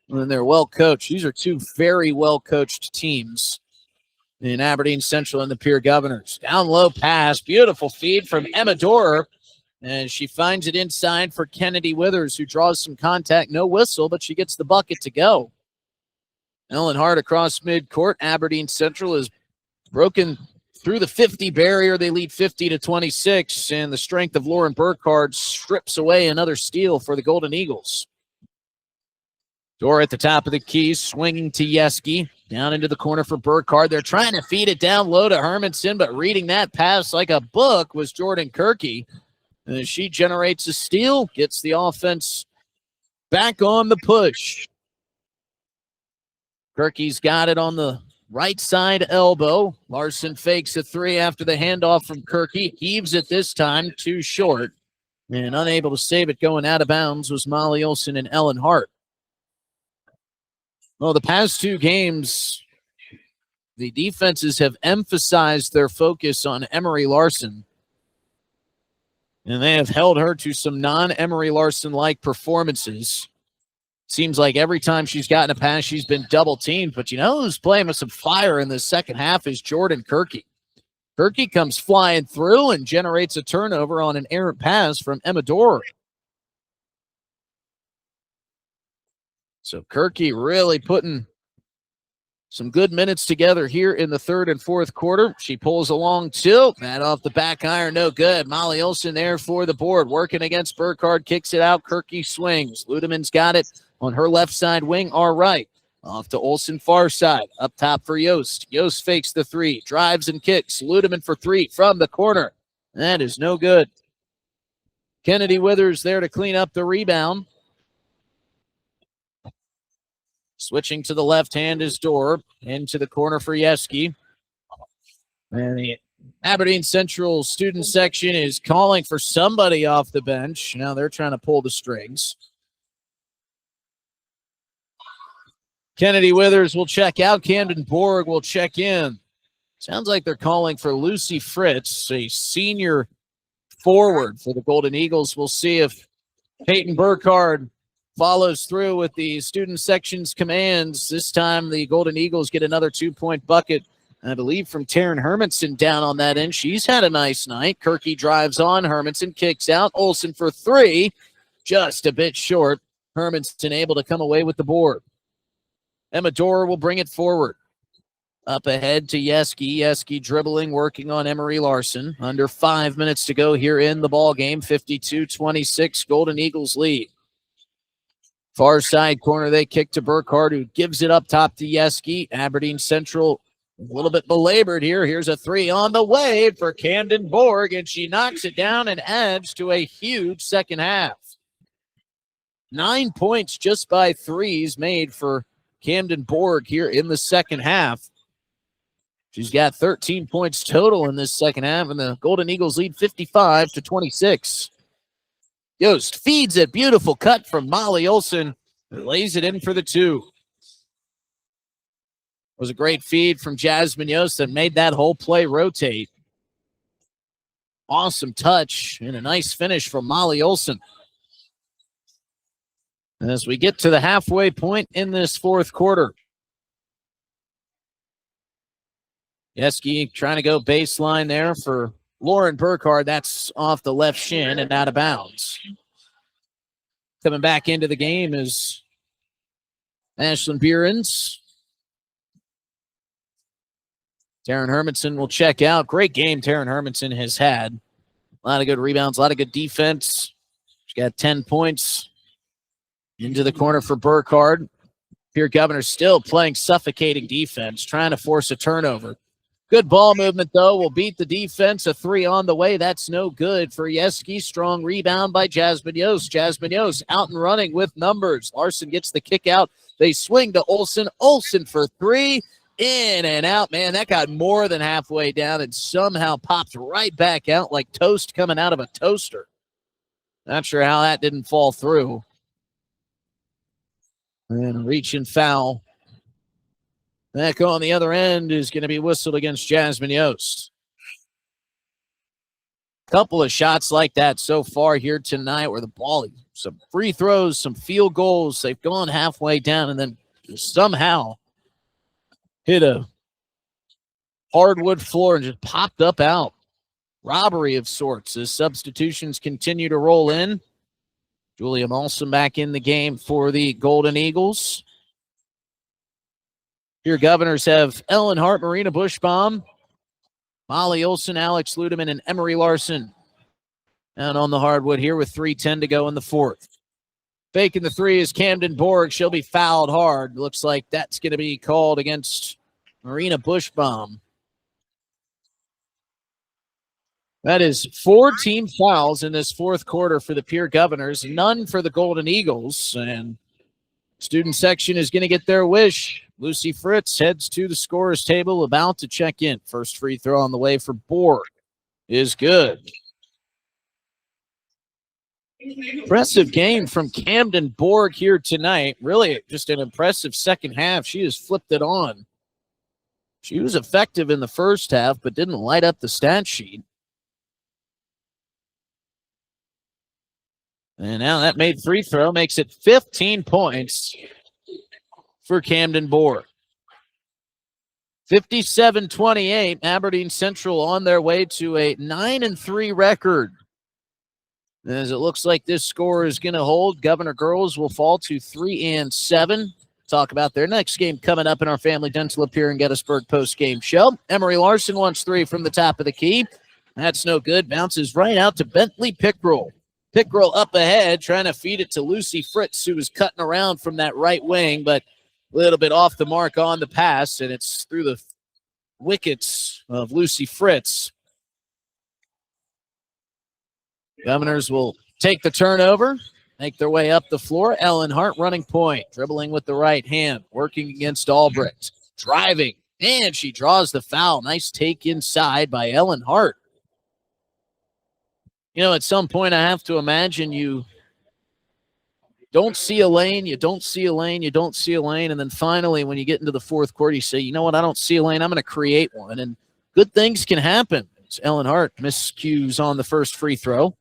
when they're well coached. These are two very well coached teams in Aberdeen Central and the Pierre Governors. Down low pass, beautiful feed from Emma Dorer. And she finds it inside for Kennedy Withers, who draws some contact. No whistle, but she gets the bucket to go. Ellen Hart across midcourt. Aberdeen Central is broken through the 50 barrier. They lead 50-26, and the strength of Lauren Burkhardt strips away another steal for the Golden Eagles. Dora at the top of the key, swinging to Yeski. Down into the corner for Burkhardt. They're trying to feed it down low to Hermanson, but reading that pass like a book was Jordan Kirky. And she generates a steal, gets the offense back on the push. Kirky's got it on the right side elbow. Larson fakes a three after the handoff from Kirky. Heaves it this time, too short. And unable to save it going out of bounds was Molly Olson and Ellen Hart. Well, the past two games, the defenses have emphasized their focus on Emery Larson. And they have held her to some non-Emery Larson-like performances. Seems like every time she's gotten a pass, she's been double-teamed. But you know who's playing with some fire in the second half is Jordan Kirky. Kirky comes flying through and generates a turnover on an errant pass from Emma Dorer. So Kirky really putting some good minutes together here in the third and fourth quarter. She pulls a long two. That off the back iron, no good. Molly Olson there for the board. Working against Burkhardt, kicks it out. Kirky swings. Ludemann's got it on her left side wing, our right. Off to Olson, far side. Up top for Yost. Yost fakes the three. Drives and kicks. Ludemann for three from the corner. That is no good. Kennedy Withers there to clean up the rebound. Switching to the left hand is Dorr. Into the corner for Yeski. And the Aberdeen Central student section is calling for somebody off the bench. Now they're trying to pull the strings. Kennedy Withers will check out. Camden Borg will check in. Sounds like they're calling for Lucy Fritz, a senior forward for the Golden Eagles. We'll see if Peyton Burkhardt follows through with the student section's commands. This time the Golden Eagles get another 2-point bucket I believe, from Taryn Hermanson down on that end. She's had a nice night. Kirky drives on. Hermanson kicks out. Olsen for three. Just a bit short. Hermanson able to come away with the board. Emma Dorer will bring it forward. Up ahead to Yeski. Yeski dribbling, working on Emery Larson. Under 5 minutes to go here in the ball game. 52-26, Golden Eagles lead. Far side corner, they kick to Burkhardt, who gives it up top to Yeski. Aberdeen Central a little bit belabored here. Here's a three on the way for Camden Borg, and she knocks it down and adds to a huge second half. 9 points just by threes made for Camden Borg here in the second half. She's got 13 points total in this second half, and the Golden Eagles lead 55-26. Yost feeds it. Beautiful cut from Molly Olsen. Lays it in for the two. It was a great feed from Jasmine Yost that made that whole play rotate. Awesome touch and a nice finish from Molly Olsen. As we get to the halfway point in this fourth quarter. Yeski trying to go baseline there for Lauren Burkhardt. That's off the left shin and out of bounds. Coming back into the game is Ashlyn Behrens. Taryn Hermanson will check out. Great game Taryn Hermanson has had. A lot of good rebounds, a lot of good defense. She's got 10 points. Into the corner for Burkhardt. Pierre Governor still playing suffocating defense, trying to force a turnover. Good ball movement, though, will beat the defense. A three on the way. That's no good for Yeski. Strong rebound by Jasmine Yost. Jasmine Yost out and running with numbers. Larson gets the kick out. They swing to Olsen. Olsen for three. In and out. Man, that got more than halfway down and somehow popped right back out like toast coming out of a toaster. Not sure how that didn't fall through. And a reach and foul. Back on the other end is going to be whistled against Jasmine Yost. Couple of shots like that so far here tonight where the ball, some free throws, some field goals. They've gone halfway down and then somehow hit a hardwood floor and just popped up out. Robbery of sorts as substitutions continue to roll in. Julia Molson back in the game for the Golden Eagles. Here, Governors have Ellen Hart, Marina Bushbaum, Molly Olsen, Alex Ludeman, and Emery Larson. And on the hardwood here with 3:10 to go in the fourth. Faking the three is Camden Borg. She'll be fouled hard. Looks like that's going to be called against Marina Bushbaum. That is 4 team fouls in this fourth quarter for the Pierre Governors, none for the Golden Eagles. And student section is going to get their wish. Lucy Fritz heads to the scorer's table, about to check in. First free throw on the way for Borg is good. Impressive game from Camden Borg here tonight. Really just an impressive second half. She has flipped it on. She was effective in the first half, but didn't light up the stat sheet. And now that made free throw makes it 15 points for Camden Borg. 57-28, Aberdeen Central on their way to a 9-3 record. As it looks like this score is going to hold, Governor Girls will fall to 3-7. Talk about their next game coming up in our Family Dental Appear in Gettysburg post-game show. Emery Larson wants three from the top of the key. That's no good. Bounces right out to Bentley Pickrell. Pickrell up ahead, trying to feed it to Lucy Fritz, who was cutting around from that right wing, but a little bit off the mark on the pass, and it's through the wickets of Lucy Fritz. Governors will take the turnover, make their way up the floor. Ellen Hart running point, dribbling with the right hand, working against Albrecht, driving, and she draws the foul. Nice take inside by Ellen Hart. You know, at some point I have to imagine you don't see a lane, you don't see a lane, you don't see a lane, and then finally when you get into the fourth quarter, you say, you know what, I don't see a lane, I'm going to create one, and good things can happen. It's Ellen Hart miscues on the first free throw.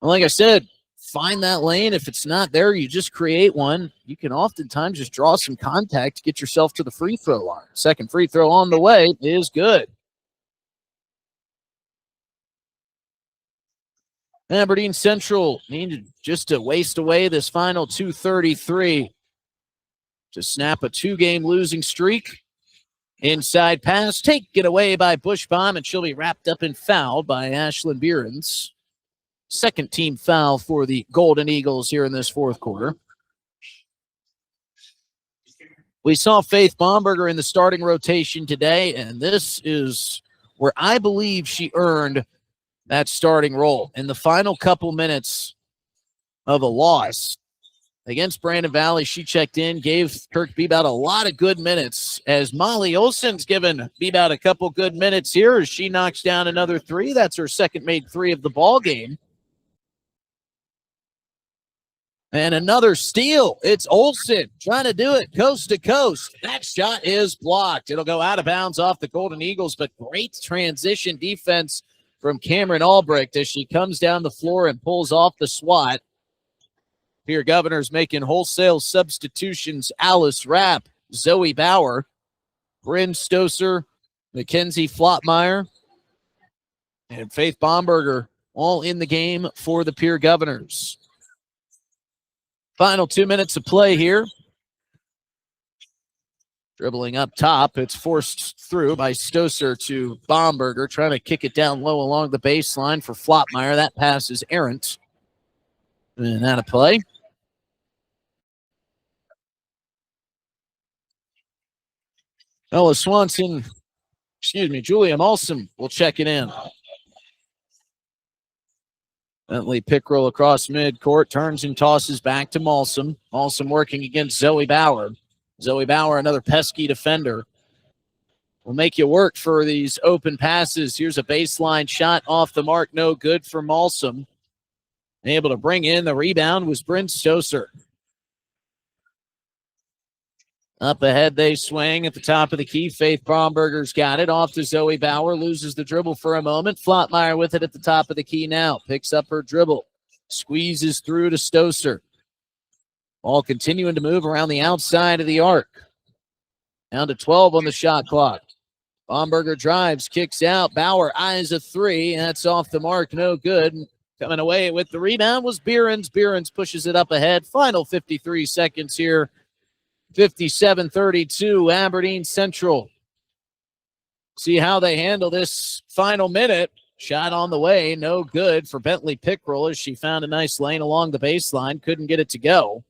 Like I said, find that lane. If it's not there, you just create one. You can oftentimes just draw some contact to get yourself to the free throw line. Second free throw on the way is good. Aberdeen Central needed just to waste away this final 2:33 to snap a 2-game losing streak. Inside pass, taken away by Bushbaum, and she'll be wrapped up and fouled by Ashlyn Behrens. Second team foul for the Golden Eagles here in this fourth quarter. We saw Faith Bomberger in the starting rotation today, and this is where I believe she earned that starting role. In the final couple minutes of a loss against Brandon Valley, she checked in, gave Kirk Bebout a lot of good minutes, as Molly Olsen's given Bebout a couple good minutes here as she knocks down another three. That's her second made three of the ball game. And another steal. It's Olsen trying to do it coast to coast. That shot is blocked. It'll go out of bounds off the Golden Eagles, but great transition defense from Cameron Albrecht as she comes down the floor and pulls off the swat. Pierre Governor's making wholesale substitutions. Alice Rapp, Zoe Bauer, Bryn Stoser, Mackenzie Flottmeyer, and Faith Bomberger all in the game for the Pierre Governors. Final 2 minutes of play here. Dribbling up top. It's forced through by Stoser to Bomberger, trying to kick it down low along the baseline for Flottmeyer. That pass is errant. And out of play. Julia Molson will check it in. Bentley Pickrell across midcourt, turns and tosses back to Molson. Molson working against Zoe Bauer. Zoe Bauer, another pesky defender, will make you work for these open passes. Here's a baseline shot off the mark, no good for Molson. Able to bring in the rebound was Bryn Stoser. Up ahead, they swing at the top of the key. Faith Bromberger's got it. Off to Zoe Bauer. Loses the dribble for a moment. Flottmeyer with it at the top of the key now. Picks up her dribble. Squeezes through to Stoser. Ball continuing to move around the outside of the arc. Down to 12 on the shot clock. Bomberger drives, kicks out. Bauer eyes a three. That's off the mark. No good. Coming away with the rebound was Behrens. Behrens pushes it up ahead. Final 53 seconds here. 57-32, Aberdeen Central. See how they handle this final minute. Shot on the way, no good for Bentley Pickrell as she found a nice lane along the baseline. Couldn't get it to go.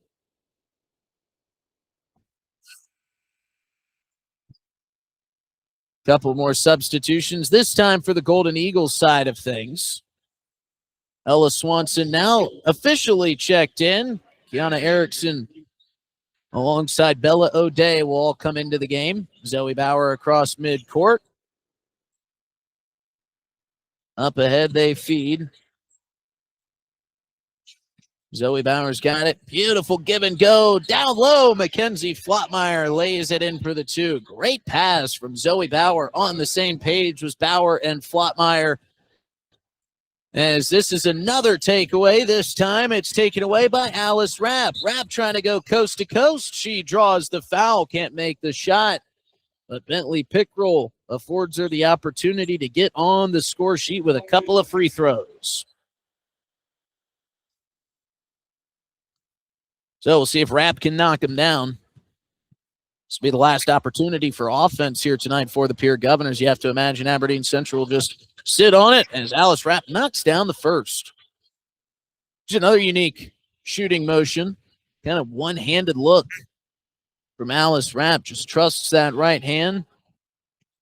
Couple more substitutions, this time for the Golden Eagles side of things. Ella Swanson now officially checked in. Kiana Erickson alongside Bella O'Day will all come into the game. Zoe Bauer across midcourt. Up ahead, they feed. Zoe Bauer's got it. Beautiful give and go. Down low, Mackenzie Flottmeyer lays it in for the two. Great pass from Zoe Bauer. On the same page was Bauer and Flottmeyer. As this is another takeaway. This time it's taken away by Alice Rapp. Rapp trying to go coast to coast. She draws the foul, can't make the shot. But Bentley Pickrell affords her the opportunity to get on the score sheet with a couple of free throws. So we'll see if Rapp can knock him down. This will be the last opportunity for offense here tonight for the Pierre Governors. You have to imagine Aberdeen Central will just sit on it as Alice Rapp knocks down the first. Just another unique shooting motion. Kind of one-handed look from Alice Rapp. Just trusts that right hand.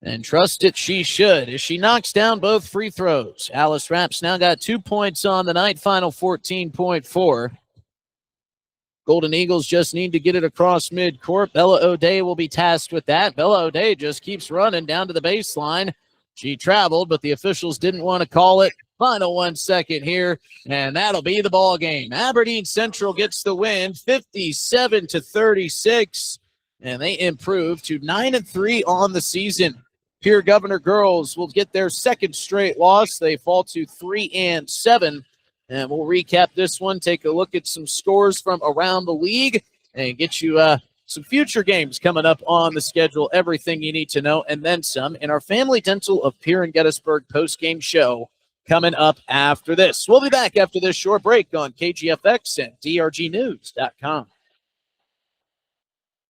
And trust it she should as she knocks down both free throws. Alice Rapp's now got 2 points on the night, final 14.4. Golden Eagles just need to get it across midcourt. Bella O'Day will be tasked with that. Bella O'Day just keeps running down to the baseline. She traveled, but the officials didn't want to call it. Final 1 second here, and that'll be the ball game. Aberdeen Central gets the win, 57-36, and they improve to 9-3 on the season. Pierre Governor girls will get their second straight loss. They fall to 3-7. and we'll recap this one, take a look at some scores from around the league, and get you some future games coming up on the schedule, everything you need to know, and then some in our Family Dental of Pierre and Gettysburg post-game show coming up after this. We'll be back after this short break on KGFX and drgnews.com.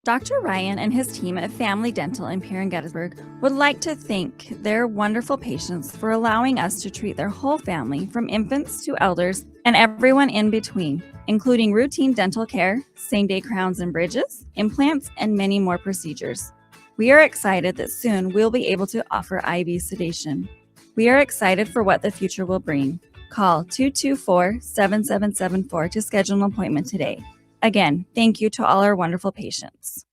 Dr. Ryan and his team at Family Dental in Pierre and Gettysburg would like to thank their wonderful patients for allowing us to treat their whole family, from infants to elders and everyone in between, including routine dental care, same-day crowns and bridges, implants, and many more procedures. We are excited that soon we'll be able to offer IV sedation. We are excited for what the future will bring. Call 224-7774 to schedule an appointment today. Again, thank you to all our wonderful patients.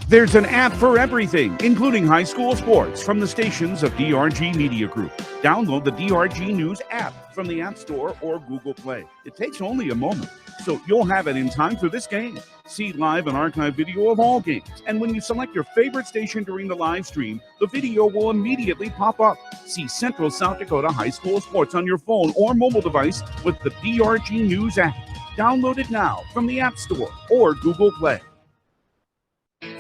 There's an app for everything, including high school sports, from the stations of DRG Media Group. Download the DRG News app from the App Store or Google Play. It takes only a moment, so you'll have it in time for this game. See live and archive video of all games. And when you select your favorite station during the live stream, the video will immediately pop up. See Central South Dakota high school sports on your phone or mobile device with the DRG News app. Download it now from the App Store or Google Play.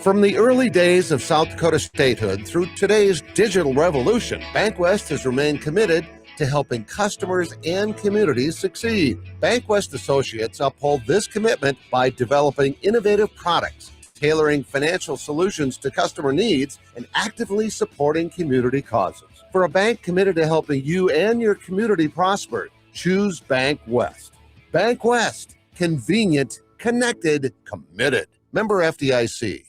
From the early days of South Dakota statehood through today's digital revolution, BankWest has remained committed to helping customers and communities succeed. BankWest Associates uphold this commitment by developing innovative products, tailoring financial solutions to customer needs, and actively supporting community causes. For a bank committed to helping you and your community prosper, choose BankWest. BankWest, convenient, connected, committed. Member FDIC.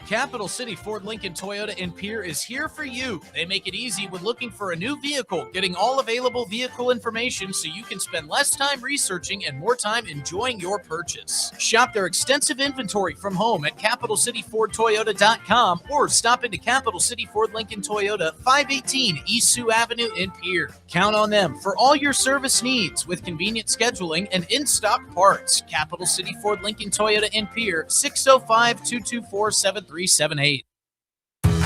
Capital City Ford Lincoln Toyota in Pierre is here for you. They make it easy when looking for a new vehicle, getting all available vehicle information so you can spend less time researching and more time enjoying your purchase. Shop their extensive inventory from home at CapitalCityFordToyota.com or stop into Capital City Ford Lincoln Toyota, 518 East Sioux Avenue in Pierre. Count on them for all your service needs with convenient scheduling and in-stock parts. Capital City Ford Lincoln Toyota in Pierre, 605-224-7378.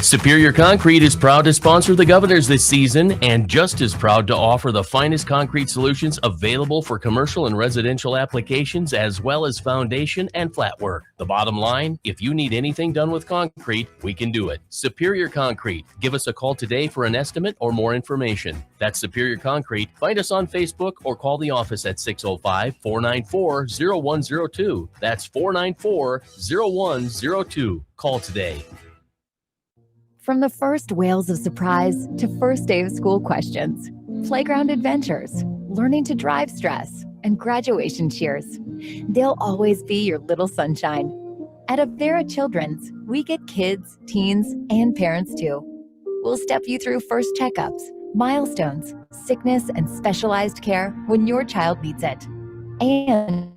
Superior Concrete is proud to sponsor the Governors this season and just as proud to offer the finest concrete solutions available for commercial and residential applications, as well as foundation and flat work. The bottom line, if you need anything done with concrete, we can do it. Superior Concrete. Give us a call today for an estimate or more information. That's Superior Concrete. Find us on Facebook or call the office at 605-494-0102. That's 494-0102. Call today. From the first wails of surprise to first day of school questions, playground adventures, learning to drive stress, and graduation cheers, they'll always be your little sunshine. At Avera Children's, we get kids, teens, and parents too. We'll step you through first checkups, milestones, sickness, and specialized care when your child needs it. And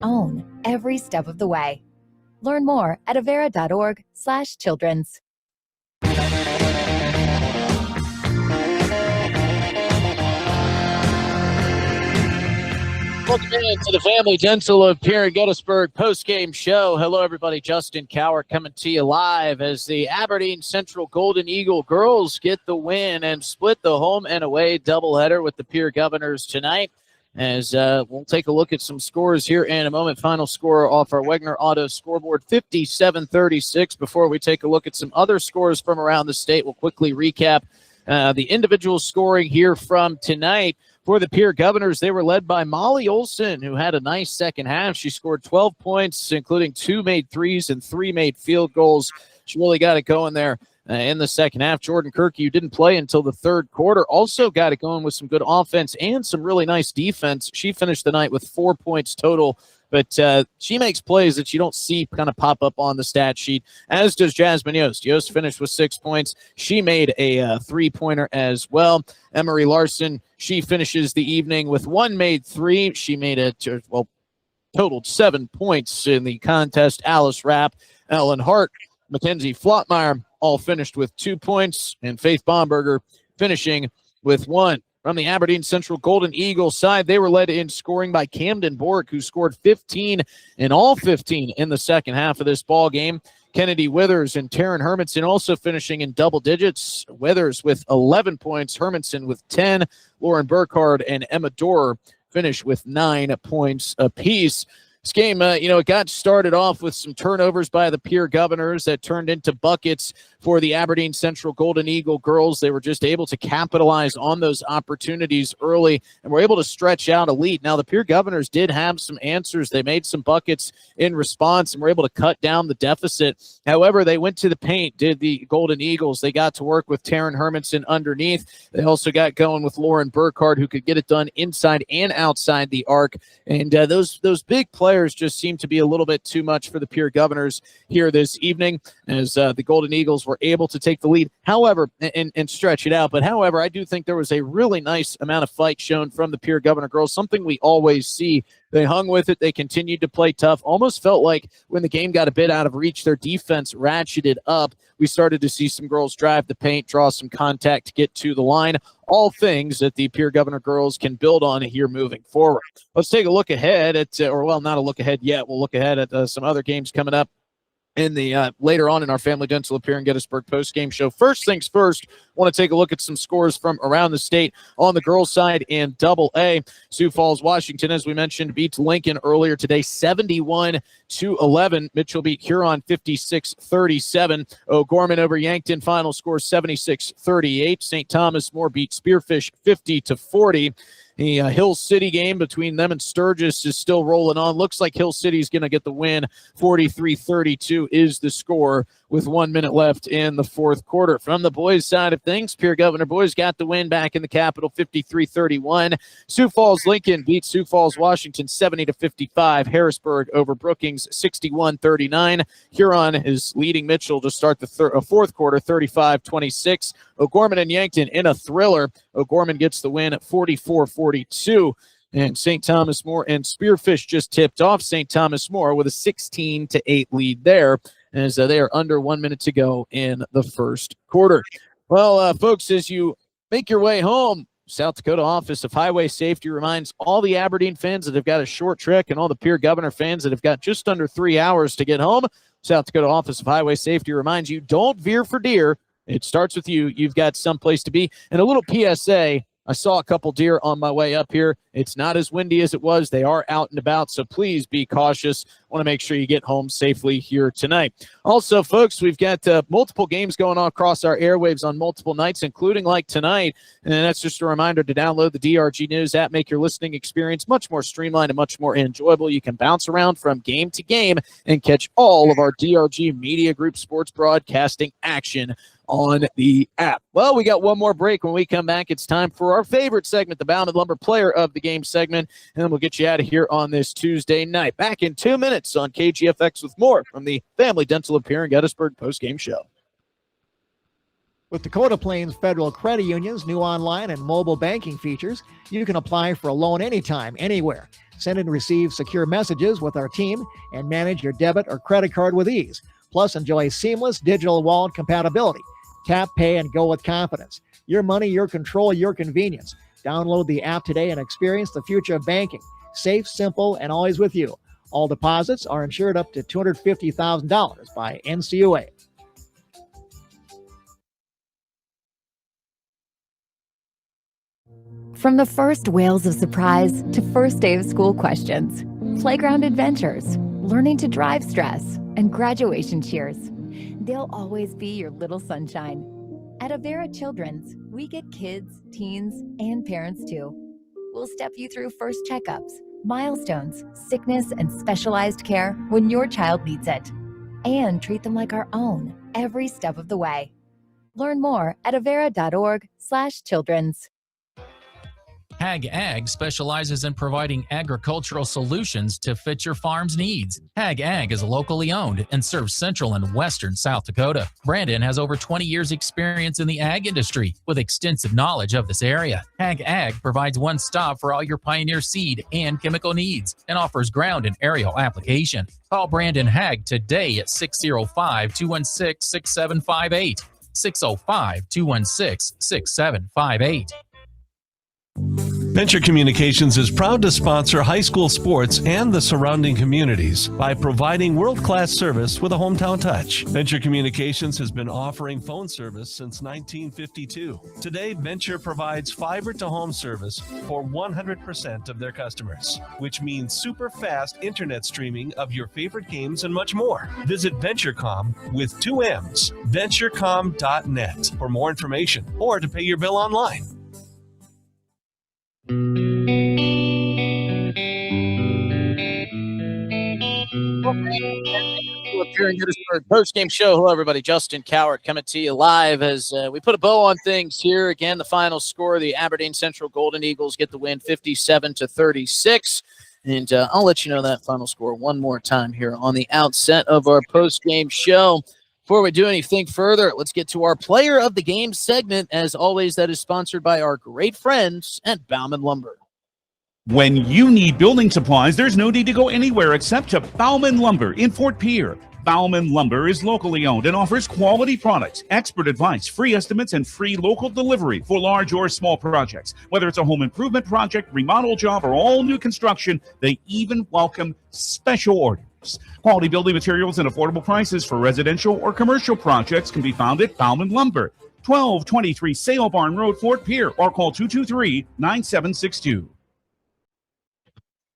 own every step of the way. Learn more at avera.org/children's. Welcome in to the Family Dental of Pierre and Gettysburg post-game show. Hello, everybody. Justin Cower coming to you live as the Aberdeen Central Golden Eagle girls get the win and split the home and away doubleheader with the Pierre Governors tonight. As we'll take a look at some scores here in a moment. Final score off our Wegner Auto scoreboard, 57-36. Before we take a look at some other scores from around the state, we'll quickly recap the individual scoring here from tonight. For the Pierre Governors, they were led by Molly Olson, who had a nice second half. She scored 12 points, including 2 made threes and 3 made field goals. She really got it going there in the second half. Jordan Kirky, who didn't play until the third quarter, also got it going with some good offense and some really nice defense. She finished the night with 4 points total, but she makes plays that you don't see kind of pop up on the stat sheet, as does Jasmine Yost. Yost finished with 6 points. She made a three-pointer as well. Emery Larson, she finishes the evening with 1 made three. She made totaled 7 points in the contest. Alice Rapp, Ellen Hart, Mackenzie Flottmeyer all finished with 2 points, and Faith Bomberger finishing with 1. From the Aberdeen Central Golden Eagle side, they were led in scoring by Camden Bork, who scored 15 in all 15 in the second half of this ball game. Kennedy Withers and Taryn Hermanson also finishing in double digits. Withers with 11 points, Hermanson with 10, Lauren Burkhardt and Emma Dorer finish with 9 points apiece. This game, it got started off with some turnovers by the Pierre Governors that turned into buckets for the Aberdeen Central Golden Eagle girls. They were just able to capitalize on those opportunities early and were able to stretch out a lead. Now, the Pierre Governors did have some answers. They made some buckets in response and were able to cut down the deficit. However, they went to the paint, did the Golden Eagles. They got to work with Taryn Hermanson underneath. They also got going with Lauren Burkhardt, who could get it done inside and outside the arc. And those big players just seem to be a little bit too much for the Pierre Governors here this evening, as the Golden Eagles were able to take the lead, however, and stretch it out. But however, I do think there was a really nice amount of fight shown from the Pierre Governor girls, something we always see. They hung with it. They continued to play tough. Almost felt like when the game got a bit out of reach, their defense ratcheted up. We started to see some girls drive the paint, draw some contact to get to the line. All things that the Pierre Governor girls can build on here moving forward. Let's take a look ahead at, not a look ahead yet. We'll look ahead at some other games coming up in the later on in our Family Dental of Pierre and Gettysburg post-game show. First things first, want to take a look at some scores from around the state on the girls' side in Double-A. Sioux Falls, Washington, as we mentioned, beats Lincoln earlier today, 71-11. Mitchell beat Huron 56-37. O'Gorman over Yankton, final score 76-38. St. Thomas More beat Spearfish 50-40. The Hill City game between them and Sturgis is still rolling on. Looks like Hill City is going to get the win. 43-32 is the score with 1 minute left in the fourth quarter. From the boys' side of things, Pierre Governor boys got the win back in the capital, 53-31. Sioux Falls Lincoln beat Sioux Falls Washington 70-55. Harrisburg over Brookings 61-39. Huron is leading Mitchell to start the fourth quarter, 35-26. O'Gorman and Yankton in a thriller. O'Gorman gets the win at 44-42. And St. Thomas More and Spearfish just tipped off St. Thomas More with a 16-8 lead there, as they are under 1 minute to go in the first quarter. Well, folks, as you make your way home, South Dakota Office of Highway Safety reminds all the Aberdeen fans that have got a short trek and all the Pierre Governor fans that have got just under 3 hours to get home. South Dakota Office of Highway Safety reminds you, don't veer for deer. It starts with you. You've got someplace to be. And a little PSA, I saw a couple deer on my way up here. It's not as windy as it was. They are out and about, so please be cautious. Want to make sure you get home safely here tonight. Also, folks, we've got multiple games going on across our airwaves on multiple nights, including like tonight. And that's just a reminder to download the DRG News app, make your listening experience much more streamlined and much more enjoyable. You can bounce around from game to game and catch all of our DRG Media Group sports broadcasting action on the app. Well, we got one more break. When we come back, it's time for our favorite segment, the Bounded Lumber Player of the Game segment, and then we'll get you out of here on this Tuesday night. Back in 2 minutes on KGFX with more from the Family Dental of Pierre and Gettysburg post-game show. With Dakota Plains Federal Credit Union's new online and mobile banking features, you can apply for a loan anytime, anywhere. Send and receive secure messages with our team and manage your debit or credit card with ease. Plus, enjoy seamless digital wallet compatibility. Tap, pay, and go with confidence. Your money, your control, your convenience. Download the app today and experience the future of banking. Safe, simple, and always with you. All deposits are insured up to $250,000 by NCUA. From the first wails of surprise to first day of school questions, playground adventures, learning to drive stress, and graduation cheers, they'll always be your little sunshine. At Avera Children's, we get kids, teens, and parents too. We'll step you through first checkups, milestones, sickness, and specialized care when your child needs it, and treat them like our own every step of the way. Learn more at avera.org/children's. Hag Ag specializes in providing agricultural solutions to fit your farm's needs. Hag Ag is locally owned and serves central and western South Dakota. Brandon has over 20 years experience in the ag industry with extensive knowledge of this area. Hag Ag provides one stop for all your Pioneer seed and chemical needs and offers ground and aerial application. Call Brandon Hag today at 605-216-6758. 605-216-6758. Venture Communications is proud to sponsor high school sports and the surrounding communities by providing world-class service with a hometown touch. Venture Communications has been offering phone service since 1952. Today, Venture provides fiber-to-home service for 100% of their customers, which means super fast internet streaming of your favorite games and much more. Visit VentureCom with 2 M's, venturecom.net for more information or to pay your bill online. Pierre and Gettysburg post-game show. Hello, everybody. Justin Cowart coming to you live as we put a bow on things here. Again, the final score: the Aberdeen Central Golden Eagles get the win, 57-36. And I'll let you know that final score one more time here on the outset of our post-game show. Before we do anything further, let's get to our Player of the Game segment. As always, that is sponsored by our great friends at Bauman Lumber. When you need building supplies, there's no need to go anywhere except to Bauman Lumber in Fort Pierre. Bauman Lumber is locally owned and offers quality products, expert advice, free estimates, and free local delivery for large or small projects. Whether it's a home improvement project, remodel job, or all new construction, they even welcome special orders. Quality building materials and affordable prices for residential or commercial projects can be found at Bauman Lumber, 1223 Sale Barn Road, Fort Pierre, or call 223-9762.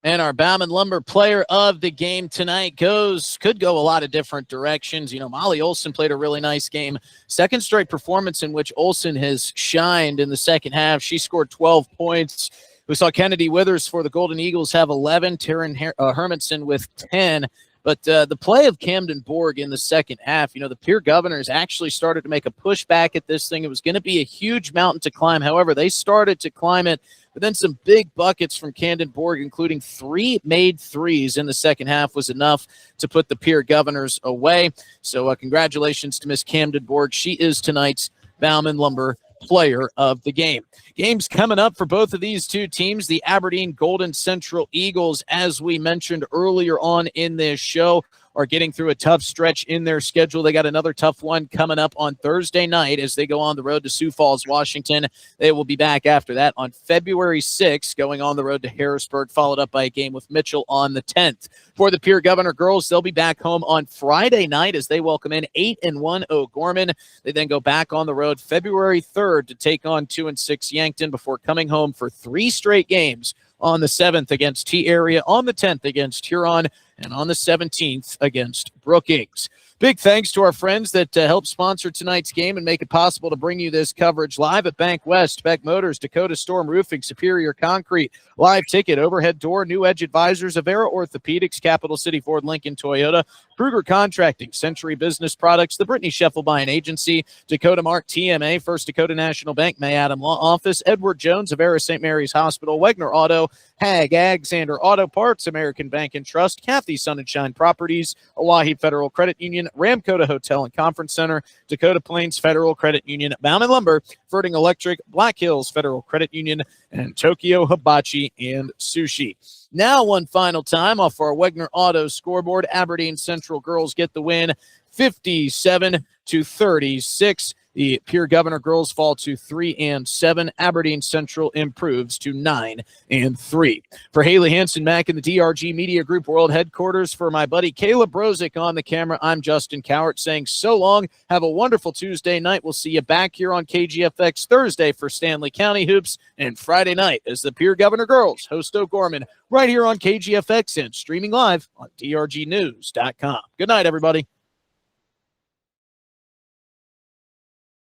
And our Bauman Lumber Player of the Game tonight could go a lot of different directions. You know, Molly Olson played a really nice game. Second straight performance in which Olson has shined in the second half. She scored 12 points. We saw Kennedy Withers for the Golden Eagles have 11, Taryn Hermanson with 10. But the play of Camden Borg in the second half, you know, the Pierre Governors actually started to make a pushback at this thing. It was going to be a huge mountain to climb. However, they started to climb it. But then some big buckets from Camden Borg, including 3 made threes in the second half, was enough to put the Pierre Governors away. So congratulations to Miss Camden Borg. She is tonight's Bauman Lumber Player of the Game. Games coming up for both of these two teams. The Aberdeen Golden Central Eagles, as we mentioned earlier on in this show, are getting through a tough stretch in their schedule. They got another tough one coming up on Thursday night as they go on the road to Sioux Falls, Washington. They will be back after that on February 6th, going on the road to Harrisburg, followed up by a game with Mitchell on the 10th. For the Pierre Governor girls, they'll be back home on Friday night as they welcome in 8-1 O'Gorman. They then go back on the road February 3rd to take on 2-6 Yankton before coming home for 3 straight games on the 7th against T-Area, on the 10th against Huron, and on the 17th against Brookings. Big thanks to our friends that helped sponsor tonight's game and make it possible to bring you this coverage live at Bank West, Beck Motors, Dakota Storm Roofing, Superior Concrete, Live Ticket, Overhead Door, New Edge Advisors, Avera Orthopedics, Capital City Ford Lincoln Toyota, Kruger Contracting, Century Business Products, the Brittany Scheffelbein Agency, Dakota Mark TMA, First Dakota National Bank, May Adam Law Office, Edward Jones, Avera St. Mary's Hospital, Wegner Auto, Hag, Alexander Auto Parts, American Bank and Trust, Kathy Sun and Shine Properties, Oahe Federal Credit Union, Ramkota Hotel and Conference Center, Dakota Plains Federal Credit Union, Bauman Lumber, Ferding Electric, Black Hills Federal Credit Union, and Tokyo Hibachi and Sushi. Now, one final time off our Wegner Auto scoreboard, Aberdeen Central girls get the win, 57-36. The Pierre Governor girls fall to 3-7. Aberdeen Central improves to 9-3. For Haley Hansen Mack in the DRG Media Group World Headquarters, for my buddy Caleb Brozick on the camera, I'm Justin Cowart saying so long. Have a wonderful Tuesday night. We'll see you back here on KGFX Thursday for Stanley County Hoops, and Friday night as the Pierre Governor girls host O'Gorman right here on KGFX and streaming live on drgnews.com. Good night, everybody.